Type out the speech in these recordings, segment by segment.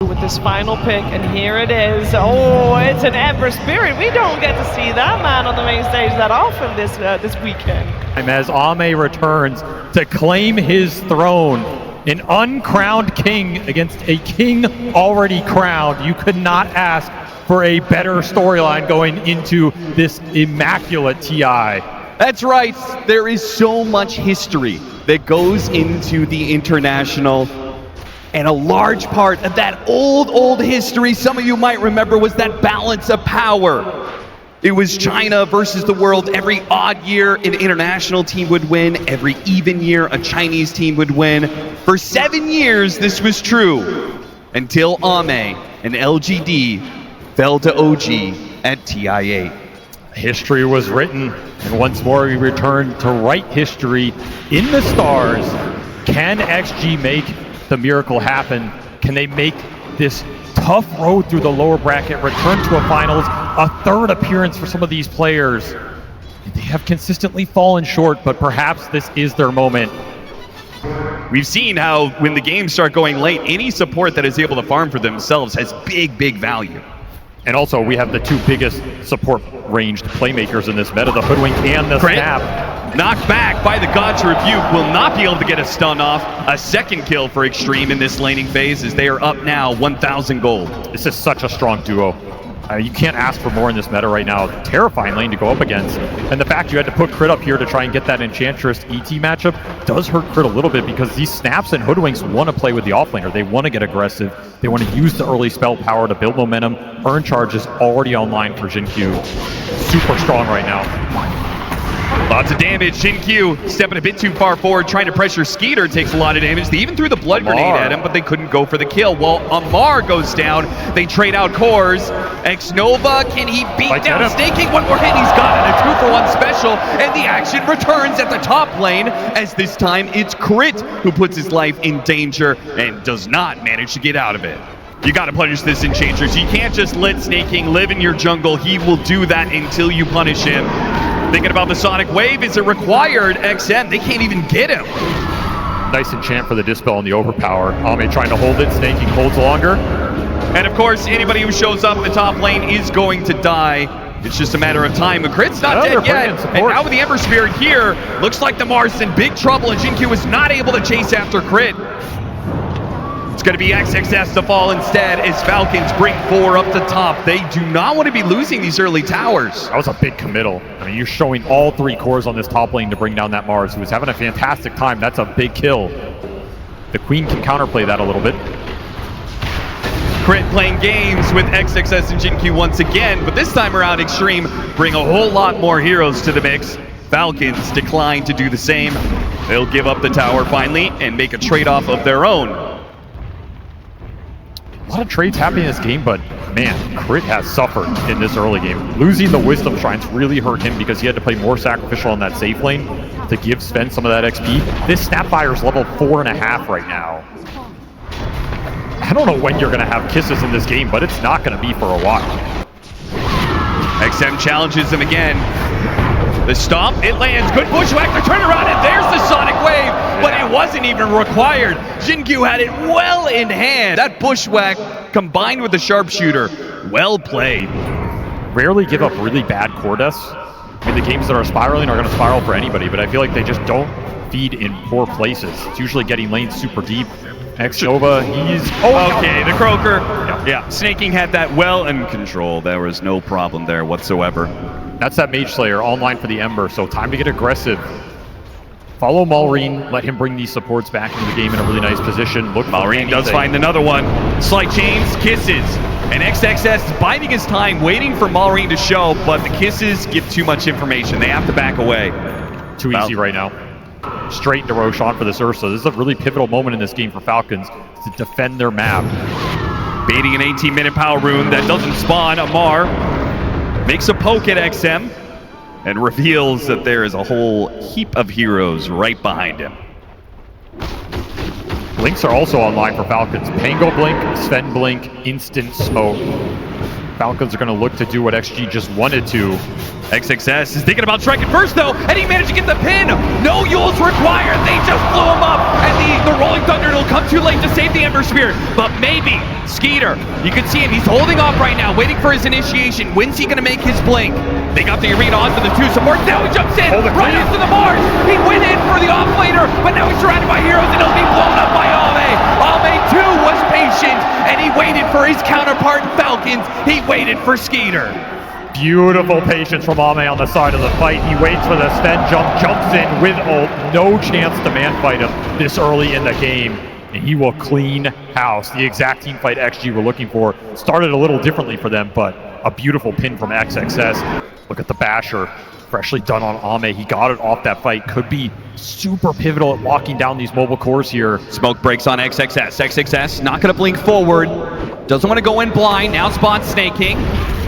with this final pick, and here it is. Oh, it's an Ember Spirit. We don't get to see that man on the main stage that often this weekend. As Ame returns to claim his throne, an uncrowned king against a king already crowned. You could not ask for a better storyline going into this immaculate TI. That's right. There is so much history that goes into the international. And a large part of that old history, some of you might remember, was that balance of power. It was China versus the world. Every odd year, an international team would win. Every even year, a Chinese team would win. For 7 years, this was true. Until Ame and LGD fell to OG at TI8. History was written, and once more we return to write history in the stars. Can XG make the miracle happen? Can they make this tough road through the lower bracket, return to a finals, a third appearance for some of these players? They have consistently fallen short, but perhaps this is their moment. We've seen how when the games start going late, any support that is able to farm for themselves has big value. And also, we have the two biggest support ranged playmakers in this meta, the Hoodwink and the Snap. Knocked back by the God's Rebuke, will not be able to get a stun off. A second kill for Xtreme in this laning phase as they are up now 1,000 gold. This is such a strong duo. You can't ask for more in this meta right now. Terrifying lane to go up against. And the fact you had to put Crit up here to try and get that Enchantress ET matchup does hurt Crit a little bit, because these Snaps and Hoodwinks want to play with the offlaner. They want to get aggressive. They want to use the early spell power to build momentum. Earn charge is already online for Jin-Q. Super strong right now. Lots of damage. Jin-Q stepping a bit too far forward, trying to pressure Skeeter, takes a lot of damage. They even threw the blood grenade at him, but they couldn't go for the kill. Well, Amar goes down. They trade out cores. X-Nova, can he beat down Snaking? One more hit, he's got it. A 2-for-1 special, and the action returns at the top lane, as this time it's Crit who puts his life in danger and does not manage to get out of it. You gotta punish this Enchantress. You can't just let Snaking live in your jungle. He will do that until you punish him. Thinking about the Sonic Wave, is it required? XM, they can't even get him. Nice enchant for the Dispel and the Overpower. Ame trying to hold it, Snaking holds longer. And of course, anybody who shows up in the top lane is going to die. It's just a matter of time. But Crit's not dead yet. And now with the Ember Spirit here, looks like the Mars in big trouble, and Jin-Q was not able to chase after Crit. It's going to be XXS to fall instead as Falcons bring 4 up the top. They do not want to be losing these early towers. That was a big committal. I mean, you're showing all 3 cores on this top lane to bring down that Mars, who was having a fantastic time. That's a big kill. The Queen can counterplay that a little bit. Crit playing games with XXS and Jin-Q once again, but this time around Xtreme bring a whole lot more heroes to the mix. Falcons decline to do the same. They'll give up the tower finally and make a trade-off of their own. A lot of trades happening in this game, but man, Crit has suffered in this early game. Losing the Wisdom Shrines really hurt him because he had to play more sacrificial on that safe lane to give Sven some of that XP. This Snapfire's level 4.5 right now. I don't know when you're going to have kisses in this game, but it's not going to be for a while. XM challenges him again. The stomp, it lands. Good bushwhack, the turnaround, and there's the Sonic Wave, but it wasn't even required. Jin-Q had it well in hand. That bushwhack combined with the sharpshooter, well played. Rarely give up really bad core deaths. I mean, the games that are spiraling are going to spiral for anybody, but I feel like they just don't feed in poor places. It's usually getting lanes super deep. X-Nova, he's... Oh, okay, the Croaker. Yeah, Snaking had that well in control. There was no problem there whatsoever. That's that Mage Slayer online for the Ember, so time to get aggressive. Follow Malrine, let him bring these supports back into the game in a really nice position. Look, Malrine does find another one. Slight chains, kisses. And XXS biding his time, waiting for Malrine to show, but the kisses give too much information. They have to back away. Too easy right now. Straight into Roshan for this Ursa. This is a really pivotal moment in this game for Falcons to defend their map. Baiting an 18-minute power rune that doesn't spawn. Amar makes a poke at XM and reveals that there is a whole heap of heroes right behind him. Blinks are also online for Falcons. Pango Blink, Sven Blink, Instant Smoke. Falcons are going to look to do what XG just wanted to. XXS is thinking about striking first though, and he managed to get the pin. No Yules required. They just blew him up, and the Rolling Thunder will come too late to save the Ember Spirit. But maybe Skeeter, you can see him. He's holding off right now, waiting for his initiation. When's he gonna make his blink? They got the arena onto the two supports. Now he jumps in right into the Mars. He went in for the off laner, but now he's surrounded by heroes and he'll be blown up by Ame. Ame too was patient, and he waited for his counterpart in Falcons. He waited for Skeeter. Beautiful patience from Ame on the side of the fight. He waits for the Sven jump, jumps in with ult. No chance to man fight him this early in the game. And he will clean house. The exact team fight XG we're looking for. Started a little differently for them, but a beautiful pin from XXS. Look at the basher. Freshly done on Ame. He got it off that fight. Could be super pivotal at locking down these mobile cores here. Smoke breaks on XXS. XXS not going to blink forward. Doesn't want to go in blind. Now spawns snaking.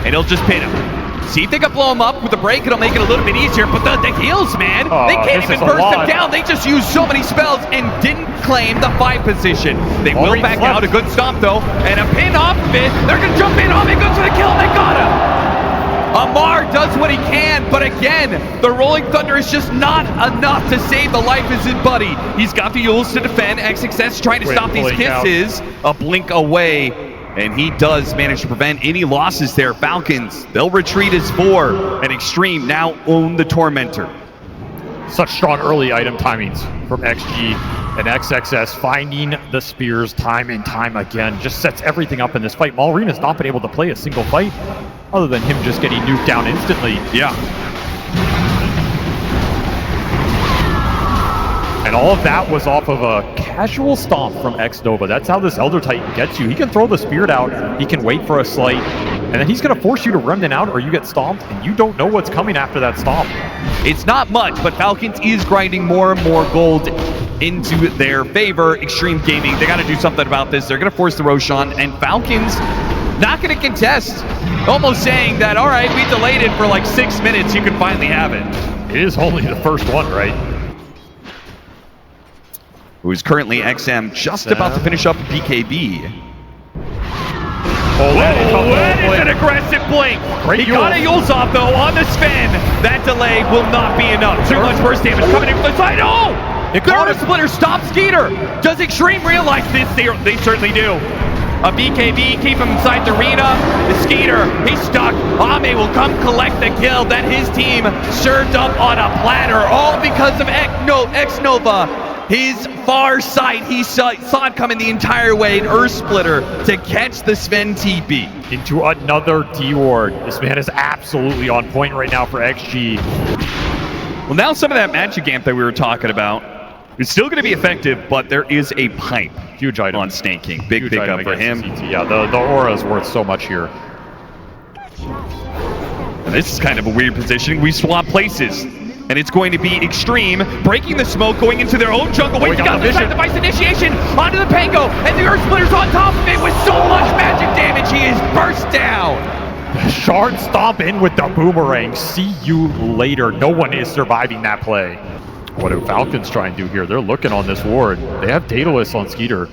And he'll just pin him. See if they can blow him up with the break. It'll make it a little bit easier. But the heals, man. They can't even burst him down. They just used so many spells and didn't claim the 5 position. They will back out. A good stomp, though. And a pin off of it. They're going to jump in. Ame goes for the kill. And they got him. Amar does what he can, but again, the Rolling Thunder is just not enough to save the life of his buddy. He's got the Yules to defend. XXS trying to stop these kisses. A blink away, and he does manage to prevent any losses there. Falcons, they'll retreat as 4, and Xtreme now own the Tormentor. Such strong early item timings from XG, and XXS finding the spears time and time again. Just sets everything up in this fight. Malrina's not been able to play a single fight other than him just getting nuked down instantly. Yeah. And all of that was off of a casual stomp from X-Nova. That's how this Elder Titan gets you. He can throw the spirit out, he can wait for a slight, and then he's going to force you to Remnant out or you get stomped, and you don't know what's coming after that stomp. It's not much, but Falcons is grinding more and more gold into their favor. Xtreme Gaming, they got to do something about this. They're going to force the Roshan, and Falcons not going to contest. Almost saying that, all right, we delayed it for like 6 minutes. You can finally have it. It is only the first one, right? Who's currently XM just about to finish up BKB. Oh, that is an aggressive blink. He got a Yules off though on the Sven. That delay will not be enough. Too much burst damage coming in from the side. Oh! Their splitter stops Skeeter. Does Xtreme realize this? They certainly do. A BKB, keep him inside the arena. The Skeeter, he's stuck. Ame will come collect the kill that his team served up on a platter, all because of X-Nova. His far sight, he saw it coming the entire way, an Earth Splitter to catch the Sven TP. Into another D-Ward. This man is absolutely on point right now for XG. Well, now some of that magic amp that we were talking about is still going to be effective, but there is a pipe. Huge item on snaking. Big pickup for him. Yeah, the aura is worth so much here. And this is kind of a weird position. We swap places. And it's going to be Xtreme breaking the smoke, going into their own jungle. Wait, he got the side device initiation onto the Pango, and the Earth Splitter's on top of it with so much magic damage. He is burst down. Shard stomp in with the boomerang. See you later. No one is surviving that play. What do Falcons try and do here? They're looking on this ward. They have Daedalus on Skeeter.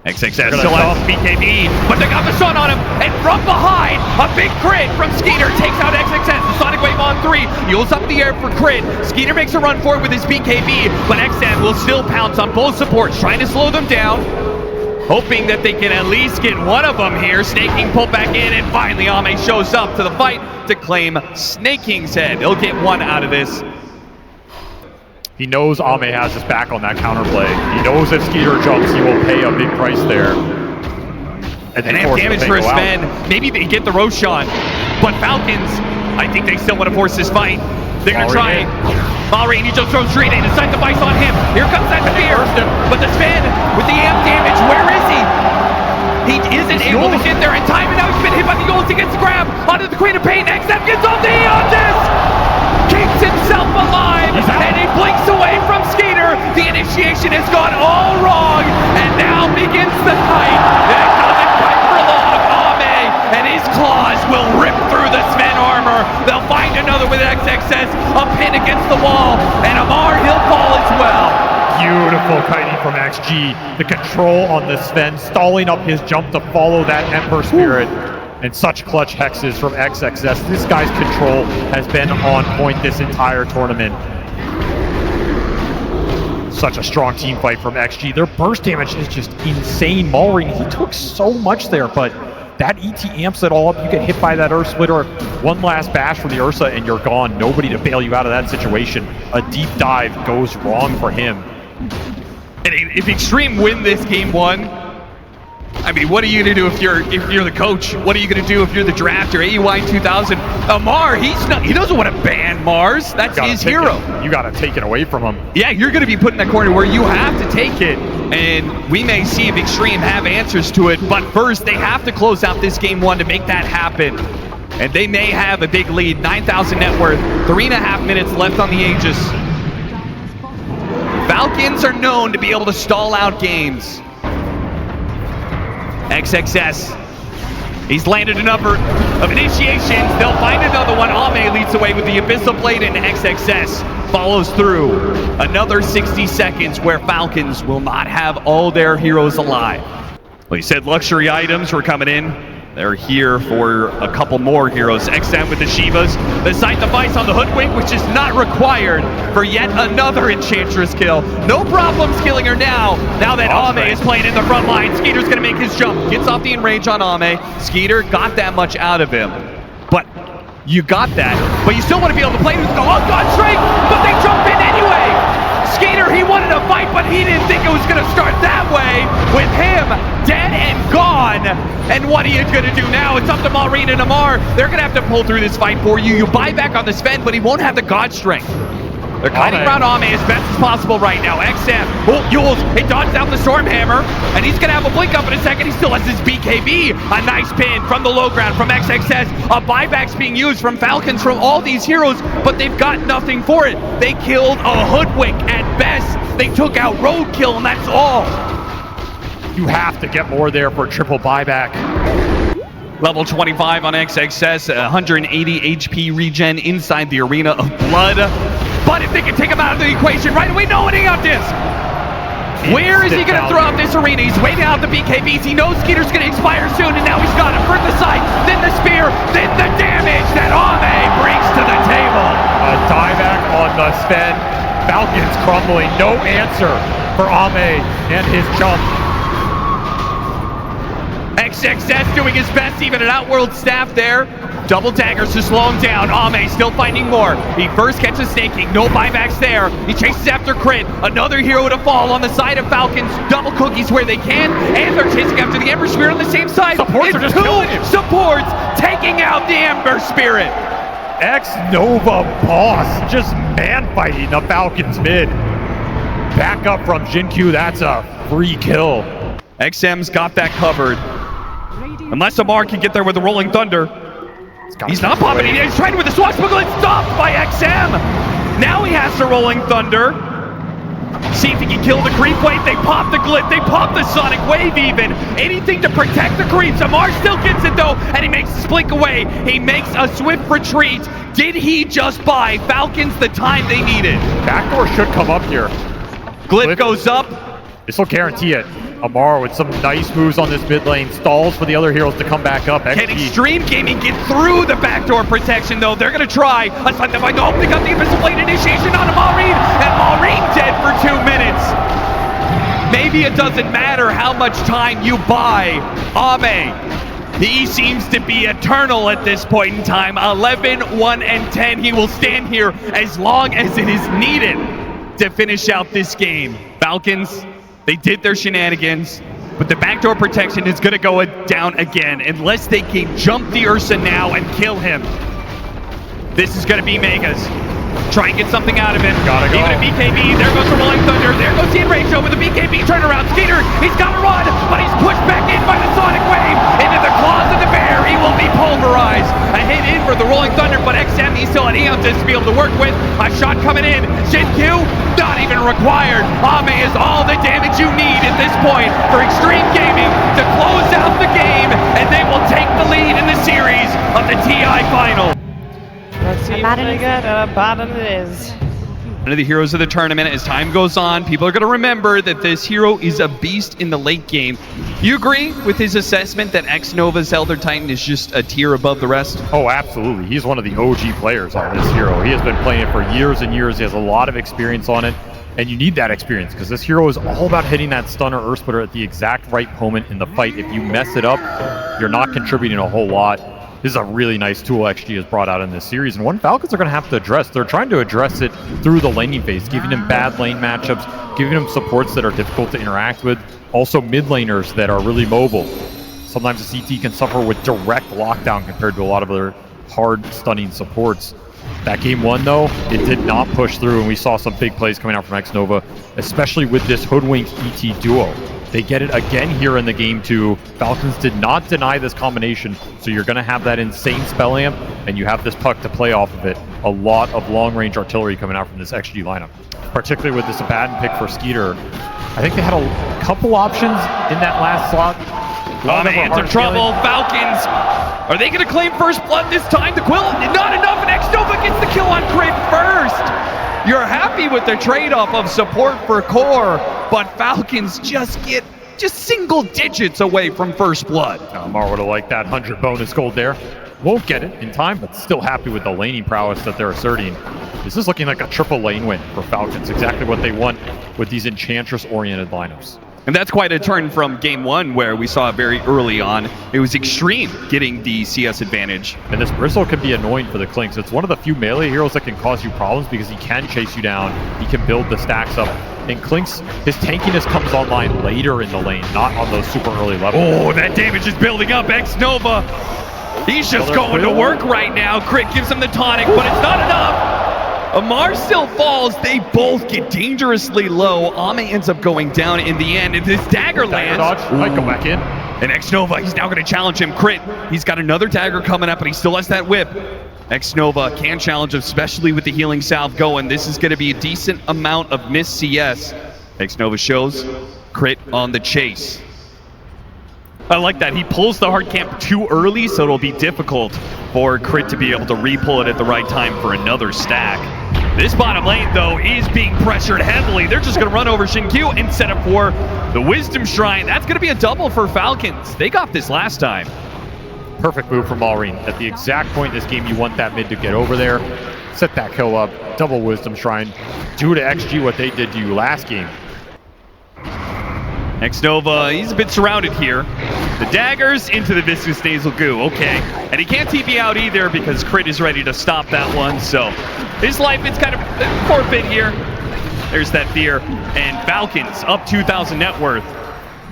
XXS still has BKB, but they got the sun on him, and from behind, a big crit from Skeeter takes out XXS. The Sonic Wave on 3, Yules up in the air for crit. Skeeter makes a run forward with his BKB, but XM will still pounce on both supports, trying to slow them down, hoping that they can at least get one of them here. Snaking pulled back in, and finally Ame shows up to the fight to claim Snaking's head. He'll get one out of this. He knows Ame has his back on that counterplay. He knows if Skeeter jumps, he will pay a big price there. And then damage for his Sven. Maybe they get the Roshan, but Falcons, I think they still want to force this fight. They're going to try. Malrine, he just throws straight in. Inside device on him. Here comes that spear. But the Sven with the amp damage, where is he? He isn't able to get there in time, and now he's been hit by the Yules. He gets the grab onto the Queen of Pain. XM gets on the Eontis! Keeps himself alive, and he blinks away from Skeeter. The initiation has gone all wrong, and now begins the fight. It doesn't fight for long. Ame and his claws will rip through the Sven armor. They'll find another with XXS, a pin against the wall, and Amar, he'll fall as well. Beautiful kiting from XG. The control on the Sven, stalling up his jump to follow that Ember Spirit. And such clutch hexes from XXS. This guy's control has been on point this entire tournament. Such a strong team fight from XG. Their burst damage is just insane. Maureen, he took so much there, but that ET amps it all up. You get hit by that Earth Splitter. One last bash from the Ursa and you're gone. Nobody to bail you out of that situation. A deep dive goes wrong for him. And if Xtreme win this game 1, I mean, what are you gonna do if you're the coach? What are you gonna do if you're the drafter? AUI 2000. Amar, he doesn't want to ban Mars. That's his hero. You gotta take it away from him. Yeah, you're gonna be put in that corner where you have to take it, and we may see if Xtreme have answers to it. But first, they have to close out this game 1 to make that happen. And they may have a big lead. 9,000 net worth. 3.5 minutes left on the Aegis. Falcons are known to be able to stall out games. XXS, he's landed a number of initiations. They'll find another one. Ame leads the way with the Abyssal Blade, and XXS follows through. Another 60 seconds where Falcons will not have all their heroes alive. Well, he said luxury items were coming in. They're here for a couple more heroes. XM with the Shivas. The sight device on the Hoodwink, which is not required for yet another Enchantress kill. No problems killing her now that Ame is playing in the front line. Skeeter's gonna make his jump. Gets off the enrage on Ame. Skeeter got that much out of him. But you got that. But you still want to be able to play with the God Strike, but they jump in anyway! Skeeter, he wanted to fight, but he didn't think it was gonna start that way with him dead and gone. And what are you gonna do now? It's up to Maureen and Amar. They're gonna have to pull through this fight for you. You buy back on the Sven, but he won't have the God Strength. They're kiting around Ame as best as possible right now. XM, Yules, he dodged out the Stormhammer, and he's gonna have a blink up in a second. He still has his BKB. A nice pin from the low ground from XXS. A buyback's being used from Falcons from all these heroes, but they've got nothing for it. They killed a Hoodwink at best. They took out Roadkill, and that's all. You have to get more there for a triple buyback. Level 25 on XXS, 180 HP regen inside the Arena of Blood. But if they can take him out of the equation right away, no, it ain't on disc. Where is he going to throw out this arena? He's waiting out the BKBs. He knows Skeeter's going to expire soon, and now he's got him. First the sight, then the spear, then the damage that Ame brings to the table. A dieback on the Sven. Falcons crumbling. No answer for Ame and his jump. XXS doing his best, even an Outworld staff there. Double daggers to slow him down. Ame still finding more. He first catches Snaking, no buybacks there. He chases after Crit. Another hero to fall on the side of Falcons. Double cookies where they can, and they're chasing after the Ember Spirit on the same side. Supports are just killing him. Supports taking out the Ember Spirit. X-Nova Boss just man fighting the Falcons mid. Back up from Jinkyu, that's a free kill. XM's got that covered. Unless Amar can get there with the Rolling Thunder. He's not popping it. He's trying with the swashbuckle. It's stopped by XM. Now he has the Rolling Thunder. See if he can kill the creep wave. They pop the Glyph. They pop the Sonic Wave even. Anything to protect the creeps. Amar still gets it though, and he makes a blink away. He makes a swift retreat. Did he just buy Falcons the time they needed? Backdoor should come up here. Glyph goes up. This will guarantee it. Amar with some nice moves on this mid lane, stalls for the other heroes to come back up. Can Xtreme Gaming get through the backdoor protection though? They're gonna try. A slide that might go. They got the Abyssal Blade initiation on Maureen, and Maureen dead for 2 minutes. Maybe it doesn't matter how much time you buy Ame. He seems to be eternal at this point in time. 11, 1, and 10. He will stand here as long as it is needed to finish out this game. Falcons, they did their shenanigans, but the backdoor protection is going to go down again unless they can jump the Ursa now and kill him. This is going to be Megas. Try and get something out of him. Gotta go. Even a BKB. There goes the Rolling Thunder. There goes the Enrage with a BKB turnaround. Skeeter, he's got to run, but he's pushed back in by the Sonic Wave into the claws of the bear. He will be pulverized. A hit in for the Rolling Thunder, but XM, he's still an Eon to be able to work with. A shot coming in. Jinkyu, not even required. Ame is all the damage you need at this point for Xtreme Gaming to close out the game, and they will take the lead in the series of the TI final. Let's see what they get, and how bad it is. One of the heroes of the tournament. As time goes on, people are going to remember that this hero is a beast in the late game. You agree with his assessment that Xnova's Elder Titan is just a tier above the rest? Oh, absolutely. He's one of the OG players on this hero. He has been playing it for years and years. He has a lot of experience on it, and you need that experience because this hero is all about hitting that stun or earth splitter at the exact right moment in the fight. If you mess it up, you're not contributing a whole lot. This is a really nice tool XG has brought out in this series, and one Falcons are going to have to address. They're trying to address it through the laning phase, giving him bad lane matchups, giving him supports that are difficult to interact with, also mid laners that are really mobile. Sometimes the CT can suffer with direct lockdown compared to a lot of other hard stunning supports. That game one, though, it did not push through, and we saw some big plays coming out from Xnova, especially with this Hoodwink ET duo. They get it again here in the game two. Falcons did not deny this combination, so you're going to have that insane spell amp, and you have this puck to play off of it. A lot of long-range artillery coming out from this XG lineup, particularly with this Abaddon pick for Skeeter. I think they had a couple options in that last slot. Oh, man, into trouble. Falcons, are they going to claim first blood this time? The Quill, not enough, and Xnova gets the kill on Crit first. You're happy with the trade-off of support for core, but Falcons just get single digits away from first blood. Mar would have liked that 100 bonus gold there. Won't get it in time, but still happy with the laning prowess that they're asserting. This is looking like a triple lane win for Falcons, exactly what they want with these Enchantress-oriented lineups. And that's quite a turn from game one, where we saw very early on, it was Xtreme getting the CS advantage. And this Bristle can be annoying for the Clinks. It's one of the few melee heroes that can cause you problems because he can chase you down, he can build the stacks up. And Clinks, his tankiness comes online later in the lane, not on those super early levels. Oh, that damage is building up. Xnova, he's just going to work right now. Crit gives him the tonic, but it's not enough. Amar still falls. They both get dangerously low. Ame ends up going down in the end. If this dagger lands, dodge might go back in. And Xnova, he's now going to challenge him. Crit, he's got another dagger coming up, but he still has that whip. Xnova can challenge him, especially with the healing salve going. This is going to be a decent amount of missed CS. Xnova shows Crit on the chase. I like that. He pulls the hard camp too early, so it'll be difficult for Crit to be able to re-pull it at the right time for another stack. This bottom lane, though, is being pressured heavily. They're just going to run over Xinkyu and set up for the Wisdom Shrine. That's going to be a double for Falcons. They got this last time. Perfect move from Malrine. At the exact point in this game, you want that mid to get over there, set that kill up, double Wisdom Shrine, do to XG what they did to you last game. Xnova, he's a bit surrounded here. The daggers into the Viscous Nasal Goo, okay. And he can't TP out either because Crit is ready to stop that one, so his life is kind of forfeit here. There's that fear. And Falcons up 2,000 net worth.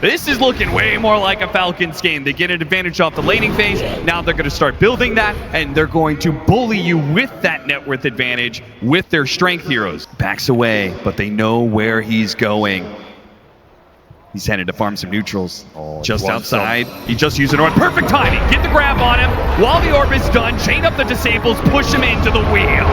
This is looking way more like a Falcons game. They get an advantage off the laning phase. Now they're going to start building that, and they're going to bully you with that net worth advantage with their strength heroes. Backs away, but they know where he's going. He's headed to farm some neutrals. Just outside. He just used an orb. Perfect timing. Get the grab on him while the orb is done. Chain up the disables. Push him into the wheel.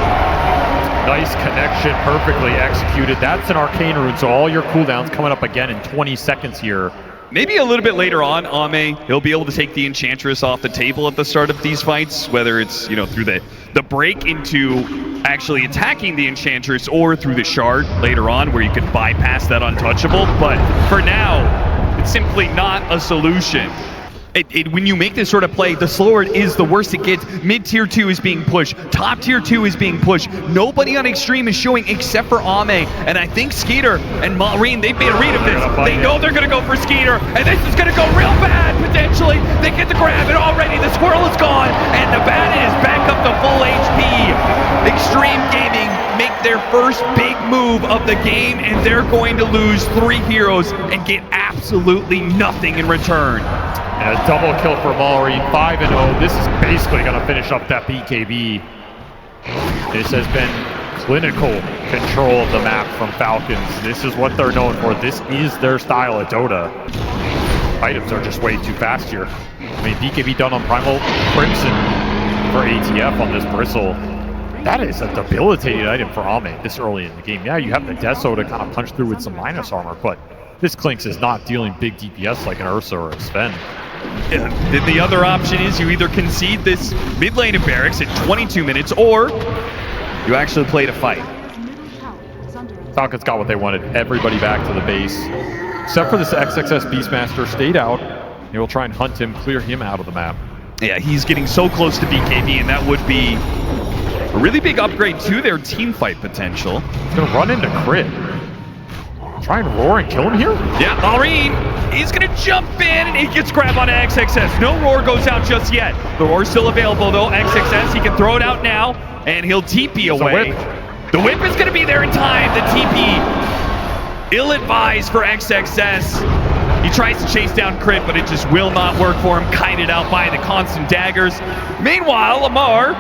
Nice connection. Perfectly executed. That's an arcane rune, so all your cooldowns coming up again in 20 seconds here. Maybe a little bit later on, Ame, he'll be able to take the Enchantress off the table at the start of these fights, whether it's, through the break into actually attacking the Enchantress or through the shard later on where you can bypass that untouchable. But for now, it's simply not a solution. When you make this sort of play, the slower it is, the worse it gets. Mid-tier 2 is being pushed. Top tier 2 is being pushed. Nobody on Xtreme is showing except for Ame. And I think Skeeter and Malrine, they've made a read of this. They know they're going to go for Skeeter. And this is going to go real bad, potentially. They get the grab, and already the squirrel is gone. And the Abaddon is back up to full HP. Xtreme Gaming make their first big move of the game, and they're going to lose 3 heroes and get absolutely nothing in return. And a double kill for Malrine, 5-0. This is basically going to finish up that BKB. This has been clinical control of the map from Falcons. This is what they're known for. This is their style of Dota. Items are just way too fast here. I mean, BKB done on Primal Crimson for ATF on this Bristle. That is a debilitating item for Ame this early in the game. Yeah, you have the Deso to kind of punch through with some minus armor, but this Clinks is not dealing big DPS like an Ursa or a Sven. Then the other option is you either concede this mid lane of barracks at 22 minutes, or you actually play to fight. Falcons got what they wanted. Everybody back to the base. Except for this XXS Beastmaster stayed out. They will try and hunt him, clear him out of the map. Yeah, he's getting so close to BKB, and that would be a really big upgrade to their team fight potential. He's going to run into Crit. Try and roar and kill him here? Yeah, Maureen, he's going to jump in, and he gets grabbed on XXS. No roar goes out just yet. The roar's still available, though. XXS, he can throw it out now, and he'll TP away. The whip is going to be there in time. The TP, ill-advised for XXS. He tries to chase down Crit, but it just will not work for him. Kited out by the constant daggers. Meanwhile, Lamar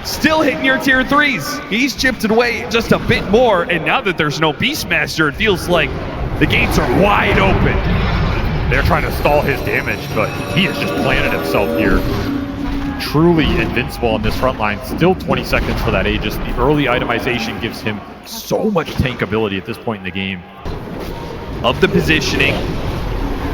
still hitting your tier 3s. He's chipped it away just a bit more, and now that there's no Beastmaster, it feels like the gates are wide open. They're trying to stall his damage, but he has just planted himself here. Truly invincible on this front line. Still 20 seconds for that Aegis. The early itemization gives him so much tank ability at this point in the game. Of the positioning.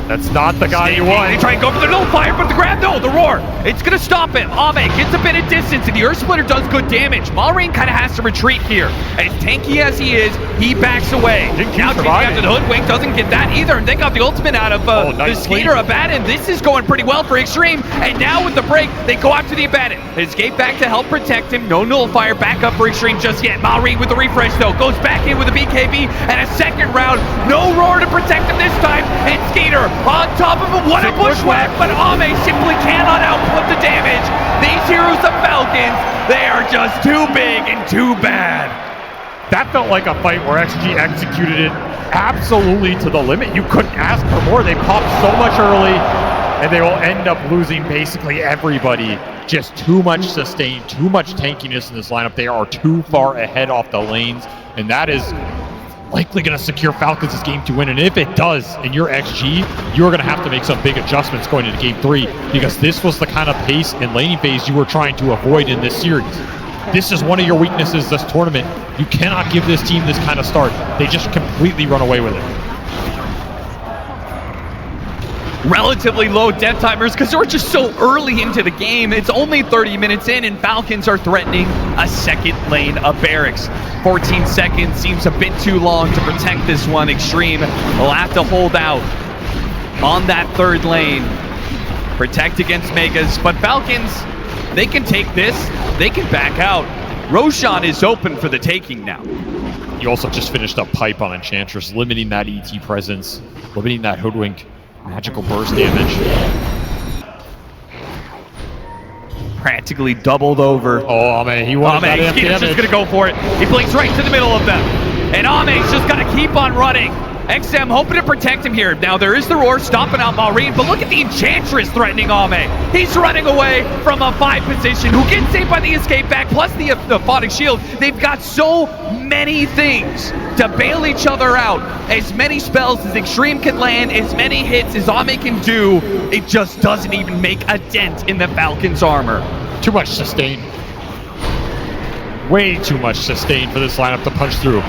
That's not the guy you want. They try and go for the nullfier, but the grab, no, the roar. It's going to stop him. Ame gets a bit of distance, and the Earth Splitter does good damage. Malrain kind of has to retreat here. As tanky as he is, he backs away. Now chasing after the Hoodwink, doesn't get that either, and they got the ultimate out of the Skater Abaddon. This is going pretty well for Xtreme, and now with the break, they go after the Abaddon. Escape back to help protect him. No nullifier back up for Xtreme just yet. Malrain with the refresh, though, goes back in with a BKB, and a second round. No roar to protect him this time, and Skater on top of him, what a bushwhack, but Ame simply cannot output the damage. These heroes of Falcons, they are just too big and too bad. That felt like a fight where XG executed it absolutely to the limit. You couldn't ask for more. They popped so much early, and they will end up losing basically everybody. Just too much sustain, too much tankiness in this lineup. They are too far ahead off the lanes, and that is likely going to secure Falcons' game to win. And if it does, in your XG, you're going to have to make some big adjustments going into game 3, because this was the kind of pace and laning phase you were trying to avoid in this series. This is one of your weaknesses this tournament. You cannot give this team this kind of start. They just completely run away with it. Relatively low death timers because we're just so early into the game. It's only 30 minutes in, and Falcons are threatening a second lane of barracks. 14 seconds seems a bit too long to protect this one. Xtreme will have to hold out on that third lane. Protect against Megas, but Falcons, they can take this. They can back out. Roshan is open for the taking now. You also just finished up pipe on Enchantress, limiting that ET presence, limiting that Hoodwink magical burst damage. Practically doubled over. Oh, Ame, he wanted that damage. He's just gonna go for it. He blinks right to the middle of them. And Ame's just gotta keep on running. XM hoping to protect him here. Now there is the roar stopping out Maureen, but look at the Enchantress threatening Ame. He's running away from a 5 position, who gets saved by the escape back, plus the Aphotic Shield. They've got so many things to bail each other out. As many spells as Xtreme can land, as many hits as Ame can do, it just doesn't even make a dent in the Falcons' armor. Too much sustain. Way too much sustain for this lineup to punch through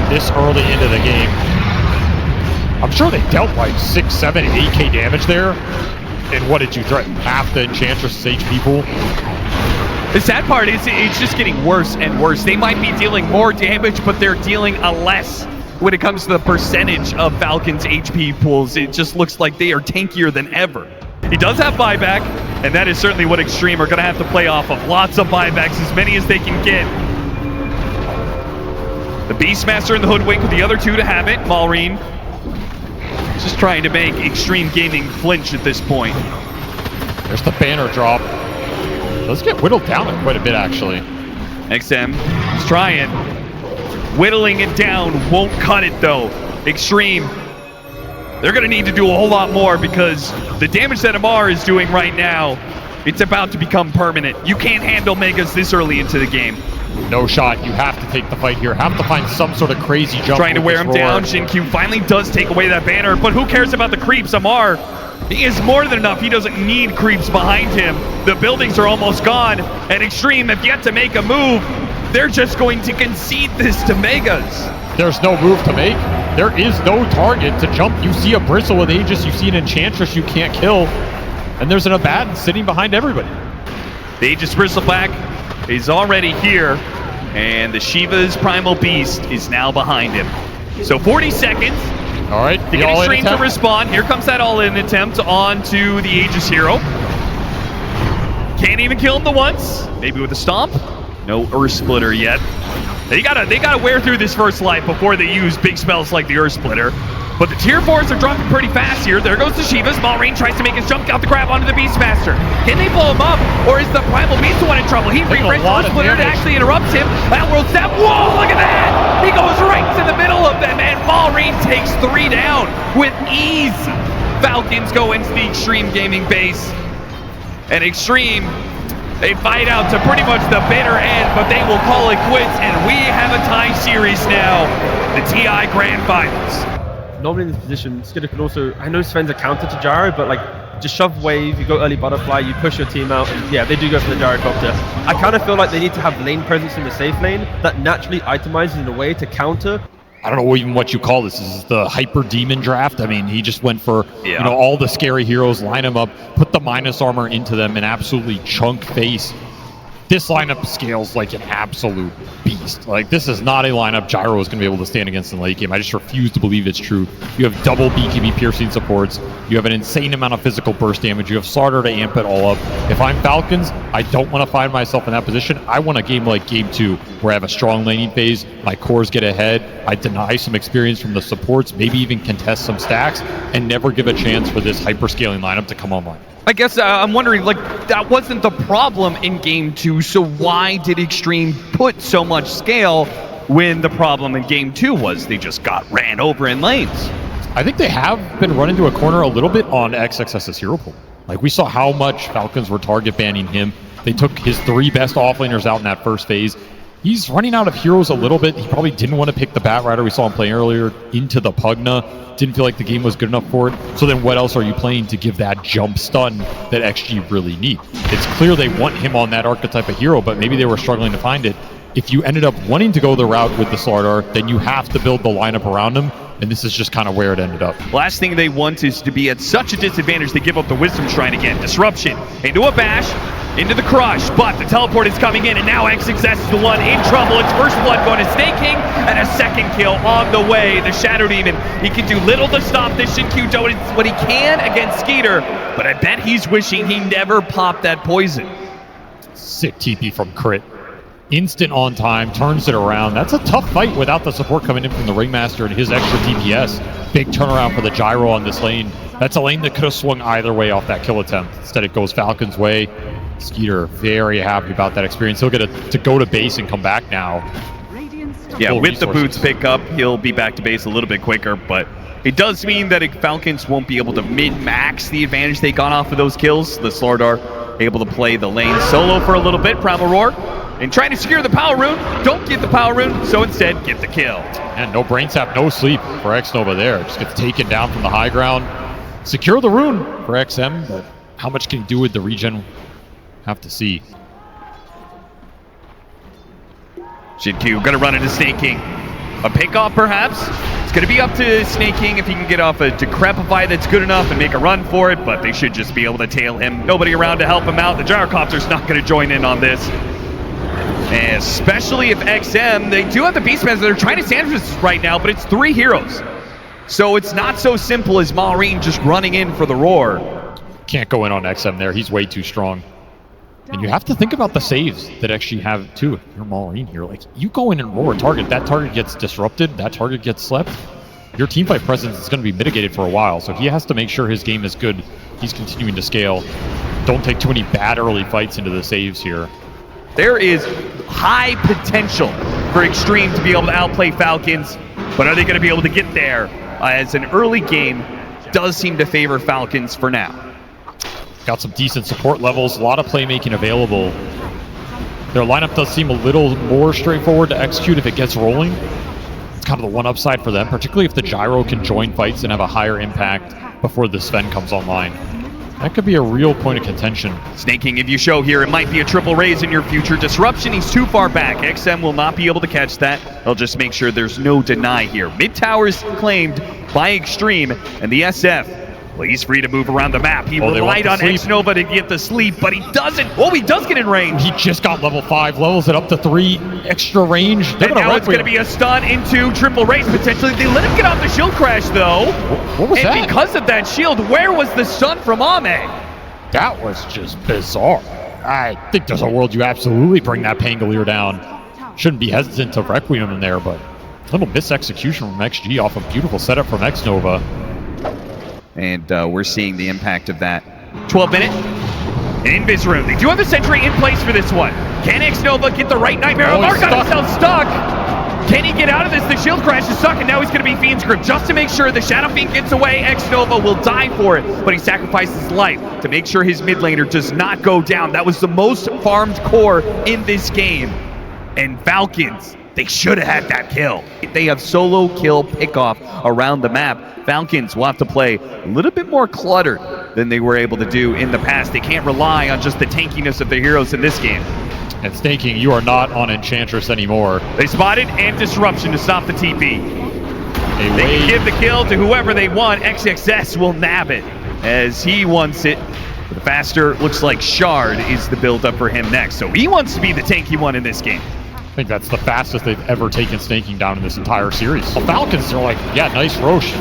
this early into the game. I'm sure they dealt like 6, 7, 8k damage there. And what did you threaten? Half the Enchantress' HP pool? The sad part is it's just getting worse and worse. They might be dealing more damage, but they're dealing a less when it comes to the percentage of Falcons' HP pools. It just looks like they are tankier than ever. He does have buyback, and that is certainly what Xtreme are going to have to play off of. Lots of buybacks, as many as they can get. The Beastmaster and the Hoodwink with the other two to have it. Maureen just trying to make Xtreme Gaming flinch at this point. There's the banner drop. Let's get whittled down quite a bit, actually. XM is trying. Whittling it down won't cut it, though. Xtreme, they're going to need to do a whole lot more, because the damage that Amar is doing right now, it's about to become permanent. You can't handle Megas this early into the game. No shot. You have to take the fight here. Have to find some sort of crazy jump. Trying to wear him down. Xinqiu finally does take away that banner, but who cares about the creeps? Amar, he is more than enough. He doesn't need creeps behind him. The buildings are almost gone, and Xtreme have yet to make a move. They're just going to concede this to Megas. There's no move to make. There is no target to jump. You see a Bristle with Aegis. You see an Enchantress you can't kill. And there's an Abaddon sitting behind everybody. The Aegis Bristleback is already here, and the Shiva's Primal Beast is now behind him. So 40 seconds. All right, To get Xtreme to respond. Here comes that all-in attempt onto the Aegis hero. Can't even kill him the once. Maybe with a stomp. No Earth Splitter yet. They gotta wear through this first life before they use big spells like the Earth Splitter. But the tier 4s are dropping pretty fast here. There goes the Shiva. Malrain tries to make his jump out the grab onto the Beastmaster. Can they blow him up? Or is the Primal Beast the one in trouble? He reframes Earth Splitter to actually interrupt him. That world step. Whoa, look at that! He goes right to the middle of them, and Malrain takes 3 down with ease. Falcons go into the Xtreme Gaming base. And Xtreme, they fight out to pretty much the bitter end, but they will call it quits, and we have a tie series now. The TI Grand Finals. Normally in this position, Skidder can also, I know Sven's a counter to Gyro, but like, just shove wave, you go early butterfly, you push your team out, and yeah, they do go for the gyrocopter. I kind of feel like they need to have lane presence in the safe lane that naturally itemizes in a way to counter. I don't know even what you call this. This is the Hyper Demon draft. I mean, he just went for you know, all the scary heroes, line them up, put the minus armor into them, and absolutely chunk face. This lineup scales like an absolute beast. Like, this is not a lineup Gyro is going to be able to stand against in the late game. I just refuse to believe it's true. You have double BKB piercing supports. You have an insane amount of physical burst damage. You have Slaughter to amp it all up. If I'm Falcons, I don't want to find myself in that position. I want a game like Game 2, where I have a strong laning phase, my cores get ahead, I deny some experience from the supports, maybe even contest some stacks, and never give a chance for this hyper-scaling lineup to come online. I guess I'm wondering, like, that wasn't the problem in Game 2, so why did Xtreme put so much scale when the problem in Game 2 was they just got ran over in lanes? I think they have been run into a corner a little bit on XXS's hero pool. Like, we saw how much Falcons were target banning him. They took his 3 best offlaners out in that first phase. He's running out of heroes a little bit. He probably didn't want to pick the Batrider. We saw him play earlier into the Pugna. Didn't feel like the game was good enough for it. So then what else are you playing to give that jump stun that XG really need? It's clear they want him on that archetype of hero, but maybe they were struggling to find it. If you ended up wanting to go the route with the Slardar, then you have to build the lineup around him, and this is just kind of where it ended up. Last thing they want is to be at such a disadvantage they give up the Wisdom Shrine again. Disruption into a bash, into the crush, but the teleport is coming in, and now XXS is the one in trouble. It's first blood going to Snake King, and a second kill on the way. The Shadow Demon, he can do little to stop this XinQ doing what he can against Skeeter, but I bet he's wishing he never popped that poison. Sick TP from Crit. Instant on time, turns it around. That's a tough fight without the support coming in from the Ringmaster and his extra DPS. Big turnaround for the Gyro on this lane. That's a lane that could have swung either way off that kill attempt. Instead, it goes Falcon's way. Skeeter very happy about that experience. He'll get to go to base and come back now. Yeah, with the boots pick up, he'll be back to base a little bit quicker, but it does mean that Falcons won't be able to min-max the advantage they got off of those kills. The Slardar able to play the lane solo for a little bit, Primal Roar, and trying to secure the power rune. Don't get the power rune, so instead get the kill. And no brain sap, no sleep for X-Nova there. Just gets taken down from the high ground. Secure the rune for XM, but how much can he do with the regen? Have to see. XinQ gonna run into Snake King. A pick off perhaps. It's gonna be up to Snake King if he can get off a Decrepify that's good enough and make a run for it, but they should just be able to tail him. Nobody around to help him out. The Gyrocopter's not gonna join in on this. And especially if XM, they do have the Beastmaster. They're trying to sandwich this right now, but it's 3 heroes. So it's not so simple as Malrain just running in for the Roar. Can't go in on XM there. He's way too strong. And you have to think about the saves that XG have too. If you're Malrain here, like, you go in and roar a target, that target gets disrupted, that target gets slept. Your teamfight presence is going to be mitigated for a while, so he has to make sure his game is good. He's continuing to scale. Don't take too many bad early fights into the saves here. There is high potential for Xtreme to be able to outplay Falcons, but are they going to be able to get there? As an early game does seem to favor Falcons for now. Got some decent support levels, a lot of playmaking available. Their lineup does seem a little more straightforward to execute if it gets rolling. It's kind of the one upside for them, particularly if the Gyro can join fights and have a higher impact before the Sven comes online. That could be a real point of contention. Snake King, if you show here, it might be a triple raise in your future. Disruption, he's too far back. XM will not be able to catch that. They'll just make sure there's no deny here. Mid tower is claimed by Xtreme, and the SF Well, he's free to move around the map. He Oh, they want relied the on sleep. Xnova to get the sleep, but he doesn't. Oh, he does get in range. He just got level 5, levels it up to 3, extra range. They're And gonna now it's going to Requiem. be a stun into triple race, potentially. They let him get off the shield crash, though. What was and that? because of that shield, where was the stun from Ame? That was just bizarre. I think there's a world you absolutely bring that Pangolier down. Shouldn't be hesitant to Requiem in there, but a little misexecution from XG off a beautiful setup from Xnova. And we're seeing the impact of that. 12-minute. Invis room. They do have the sentry in place for this one. Can Xnova get the right Nightmare? Oh, Omar he's got stuck. himself stuck. Can he get out of this? The shield crash is stuck, and now he's going to be Fiend's grip just to make sure the Shadow Fiend gets away. Xnova will die for it, but he sacrifices his life to make sure his mid laner does not go down. That was the most farmed core in this game. And Falcons, they should have had that kill. They have solo kill pickoff around the map. Falcons will have to play a little bit more cluttered than they were able to do in the past. They can't rely on just the tankiness of their heroes in this game. And Snaking, you are not on Enchantress anymore. They spotted and disruption to stop the TP. A They can wave. give the kill to whoever they want. XXS will nab it as he wants it. The faster looks like Shard is the build-up for him next. So he wants to be the tanky one in this game. I think that's the fastest they've ever taken Snaking down in this entire series. The Falcons are like, yeah, nice Roche.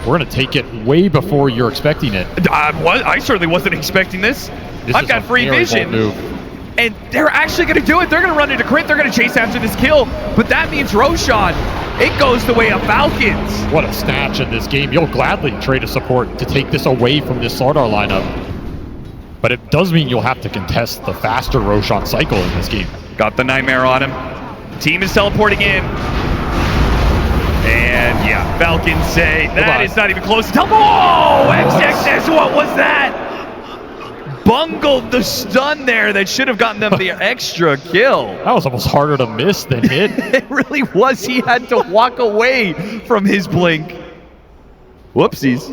We're going to take it way before you're expecting it. I certainly wasn't expecting this. This I've is got a free very vision. bold move. And they're actually going to do it. They're going to run into crit. They're going to chase after this kill. But that means Roshan, it goes the way of Falcons. What a snatch in this game. You'll gladly trade a support to take this away from this Slardar lineup. But it does mean you'll have to contest the faster Roshan cycle in this game. Got the Nightmare on him. Team is teleporting in. And yeah, Falcons say that is not even close to teleport. Oh, XXS, what was that? Bungled the stun there that should have gotten them the extra kill. That was almost harder to miss than hit. It really was. He had to walk away from his blink. Whoopsies.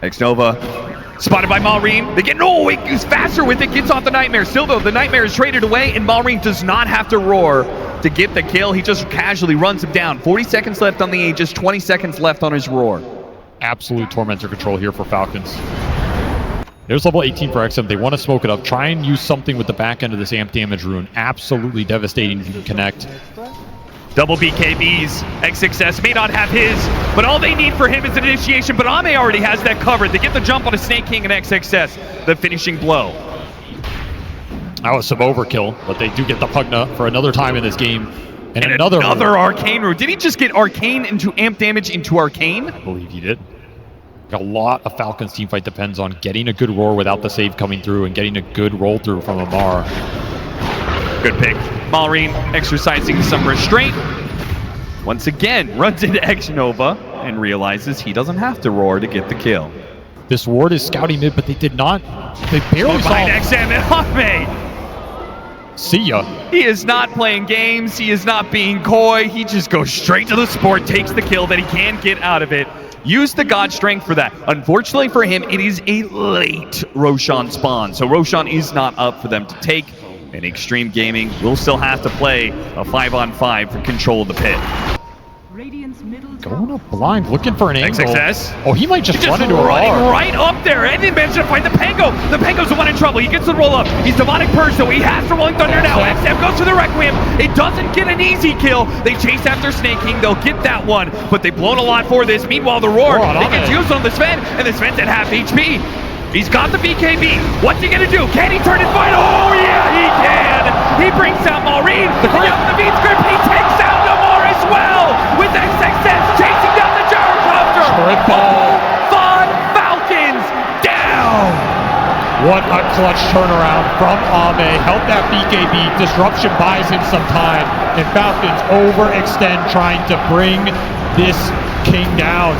Xnova spotted by Malrine. They get, no, he's faster with it, gets off the Nightmare. Still though, the Nightmare is traded away and Malrine does not have to roar to get the kill. He just casually runs him down. 40 seconds left on the Aegis, 20 seconds left on his roar. Absolute Tormentor control here for Falcons. There's level 18 for XM. They want to smoke it up. Try and use something with the back end of this amp damage rune. Absolutely devastating if you can connect. Double BKBs. XXS may not have his, but all they need for him is an initiation. But Ame already has that covered. They get the jump on a Snake King and XXS, the finishing blow. That was some overkill, but they do get the Pugna for another time in this game. And another Arcane rune. Did he just get Arcane into amp damage into Arcane? I believe he did. A lot of Falcons teamfight depends on getting a good roar without the save coming through and getting a good roll through from Amar. Good pick. Malrine exercising some restraint. Once again, runs into Xnova and realizes he doesn't have to roar to get the kill. This ward is scouting mid, but they did not. They barely saw. Behind XM and Ame. See ya. He is not playing games. He is not being coy. He just goes straight to the support, takes the kill that he can get out of it. Use the God Strength for that. Unfortunately for him, it is a late Roshan spawn. So Roshan is not up for them to take. And Xtreme Gaming will still have to play a 5-on-5 for control of the pit. Going up blind, looking for an angle. XXS. Oh, he might just run into a running bar. right up there, and they managed to find the Pango. The Pango's the one in trouble. He gets the roll up. He's Demonic Purge, so he has to Rolling Thunder now. XM goes to the Requiem. It doesn't get an easy kill. They chase after Snake King. They'll get that one, but they've blown a lot for this. Meanwhile, the Roar, it gets used on the Sven, and the Sven's at half HP. He's got the BKB. What's he gonna do? Can he turn it fine? Oh yeah, he can. He brings out Malrine. The Fiend's grip. He takes out Namor as well with XXS chasing down the gyrocopter. Triple. Fun Falcons down. What a clutch turnaround from Ame. Help that BKB. Disruption buys him some time. And Falcons overextend trying to bring this king down.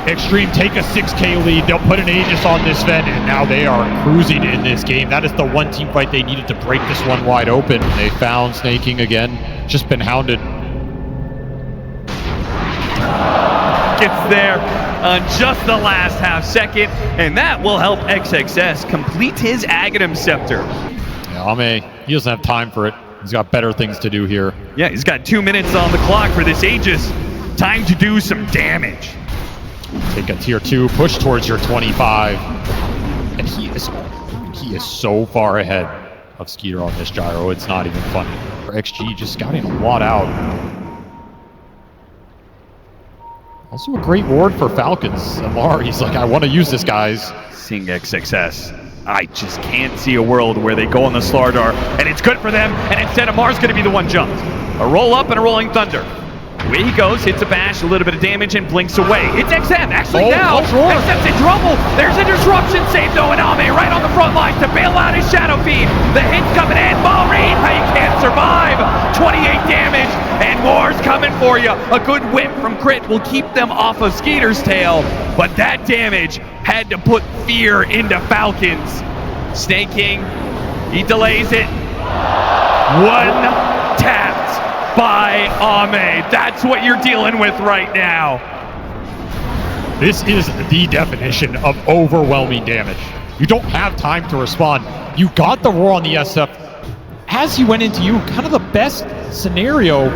Xtreme take a 6K lead. They'll put an Aegis on this Sven, and now they are cruising in this game. That is the one team fight they needed to break this one wide open. They found Snaking again. Just been hounded. Gets there on just the last half second, and that will help XXS complete his Aghanim Scepter. Yeah, Ame, he doesn't have time for it. He's got better things to do here. Yeah, he's got 2 minutes on the clock for this Aegis. Time to do some damage. Take a tier 2, push towards your 25. And he is so far ahead of Skeeter on this gyro, it's not even funny. XG just scouting a lot out. Also a great ward for Falcons. Amar, he's like, I want to use this, guys. Seeing XXS. I just can't see a world where they go on the Slardar, and it's good for them, and instead Amar's going to be the one jumped. A roll up and a rolling thunder. Away he goes, hits a bash, a little bit of damage, and blinks away. It's XM, actually now. XM's in trouble. There's a disruption save though, and Ame right on the front line to bail out his shadow feed. The hit's coming in. Maureen, how you can't survive. 28 damage, and more's coming for you. A good whip from Crit will keep them off of Skeeter's tail, but that damage had to put fear into Falcons. Snake King, he delays it. One tapped by Ame. That's what you're dealing with right now. This is the definition of overwhelming damage. You don't have time to respond. You got the roar on the SF. As he went into you, kind of the best scenario.